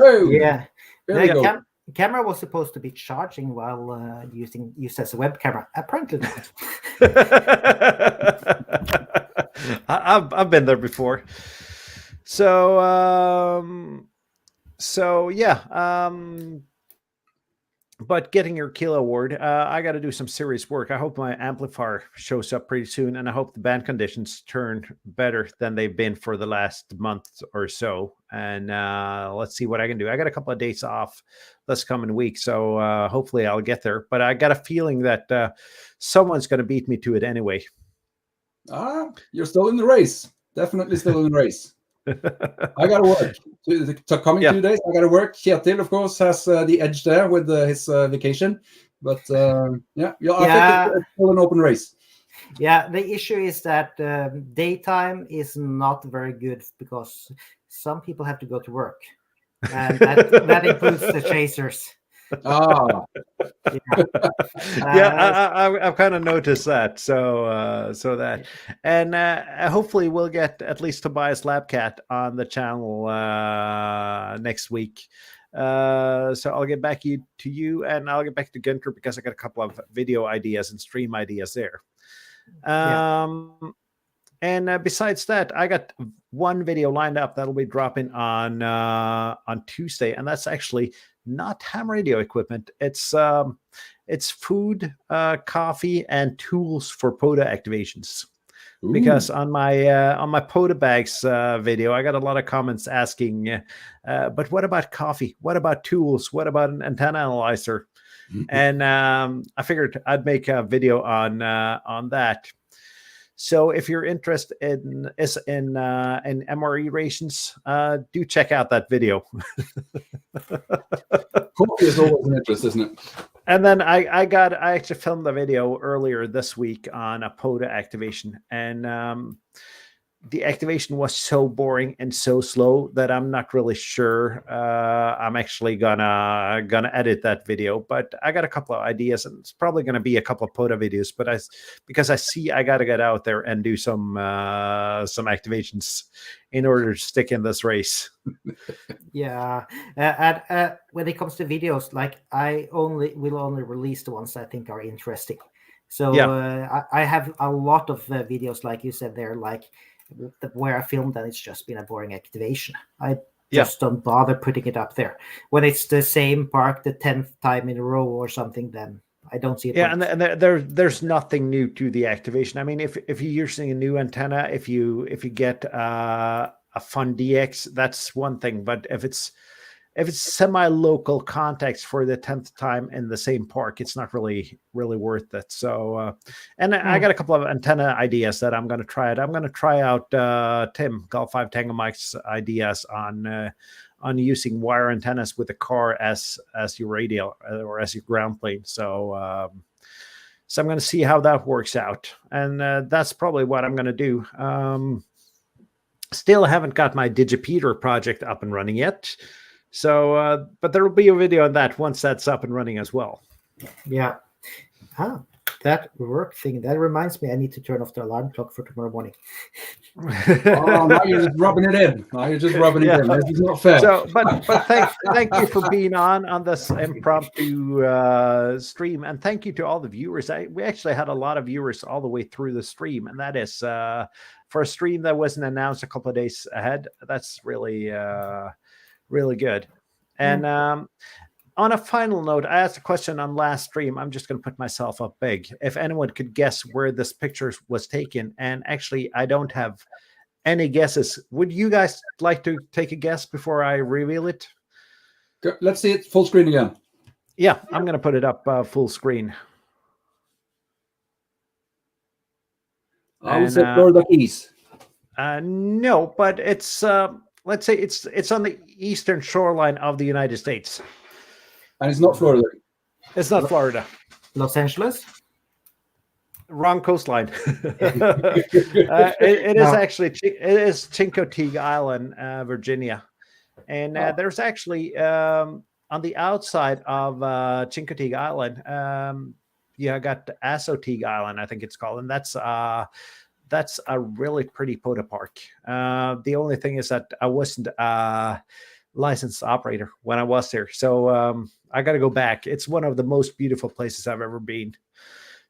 Oh yeah, the camera was supposed to be charging while used as a web camera. Apparently not. I've been there before. So yeah. But getting your Kilo award, I got to do some serious work. I hope my amplifier shows up pretty soon, and I hope the band conditions turn better than they've been for the last month or so. And let's see what I can do. I got a couple of dates off this coming week, so hopefully I'll get there. But I got a feeling that someone's going to beat me to it anyway. You're still in the race. Definitely still in the race. I gotta work. Coming 2 days, I gotta work. Kjetil, of course, has the edge there with his vacation, but I think it's still an open race. Yeah, the issue is that daytime is not very good because some people have to go to work. and that includes the chasers. Ah, Yeah, I've kind of noticed that. So that, and hopefully we'll get at least Tobias Labcat on the channel next week. So I'll get back to you, and I'll get back to Gunter because I got a couple of video ideas and stream ideas there. And besides that, I got one video lined up that'll be dropping on Tuesday, and that's actually not ham radio equipment. It's food, coffee, and tools for POTA activations. ooh. Because on my POTA bags video, I got a lot of comments asking, but what about coffee? What about tools? What about an antenna analyzer? And I figured I'd make a video on that. So if you're interested in MRE rations, do check out that video. Coffee is always an interest, isn't it? And then I actually filmed a video earlier this week on a POTA activation, and the activation was so boring and so slow that I'm not really sure I'm actually gonna edit that video. But I got a couple of ideas, and it's probably gonna be a couple of POTA videos. But because I see I got to get out there and do some activations in order to stick in this race. Yeah, and when it comes to videos, like I will only release the ones I think are interesting. So I have a lot of videos, like you said there, like where I filmed and it's just been a boring activation. I just don't bother putting it up there. When it's the same park the 10th time in a row or something, then I don't see it. Yeah, and there's nothing new to the activation. I mean, if you're using a new antenna, if you get a fun DX, that's one thing. But if it's semi-local contacts for the 10th time in the same park, it's not really worth it. So, and I got a couple of antenna ideas that I'm going to try out. I'm going to try out Tim Golf 5 Tango Mike's ideas on using wire antennas with the car as your radio or as your ground plane. So I'm going to see how that works out, and that's probably what I'm going to do. Still haven't got my Digipeater project up and running yet. So, but there will be a video on that once that's up and running as well. Yeah. That work thing. That reminds me, I need to turn off the alarm clock for tomorrow morning. Oh, now you're just rubbing it in. This is not fair. So, but thank you for being on this impromptu stream, and thank you to all the viewers. We actually had a lot of viewers all the way through the stream, and that is for a stream that wasn't announced a couple of days ahead. That's really good. And on a final note, I asked a question on last stream. I'm just going to put myself up big. If anyone could guess where this picture was taken, and actually I don't have any guesses. Would you guys like to take a guess before I reveal it? Let's see it full screen again. Yeah, I'm going to put it up full screen. I would say Florida Keys. No, but it's let's say it's on the eastern shoreline of the United States. And it's not Florida. It's not Florida. Los Angeles? Wrong coastline. It is actually, it is Chincoteague Island, Virginia. And there's actually, on the outside of Chincoteague Island, I got Assoteague Island, I think it's called. And that's a really pretty POTA park. The only thing is that I wasn't a licensed operator when I was there. So I got to go back. It's one of the most beautiful places I've ever been.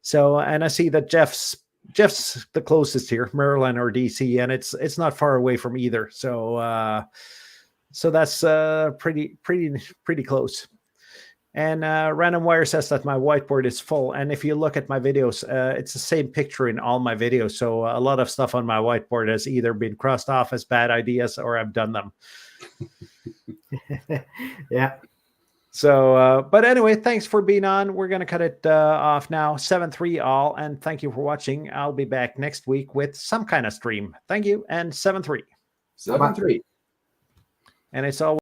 So, and I see that Jeff's the closest here, Maryland or DC, and it's not far away from either. So, so that's pretty close. And Random Wire says that my whiteboard is full. And if you look at my videos, it's the same picture in all my videos. So a lot of stuff on my whiteboard has either been crossed off as bad ideas or I've done them. Yeah. So, but anyway, thanks for being on. We're going to cut it off now. 7-3 all. And thank you for watching. I'll be back next week with some kind of stream. Thank you. And 7-3. 7-3. And it's all.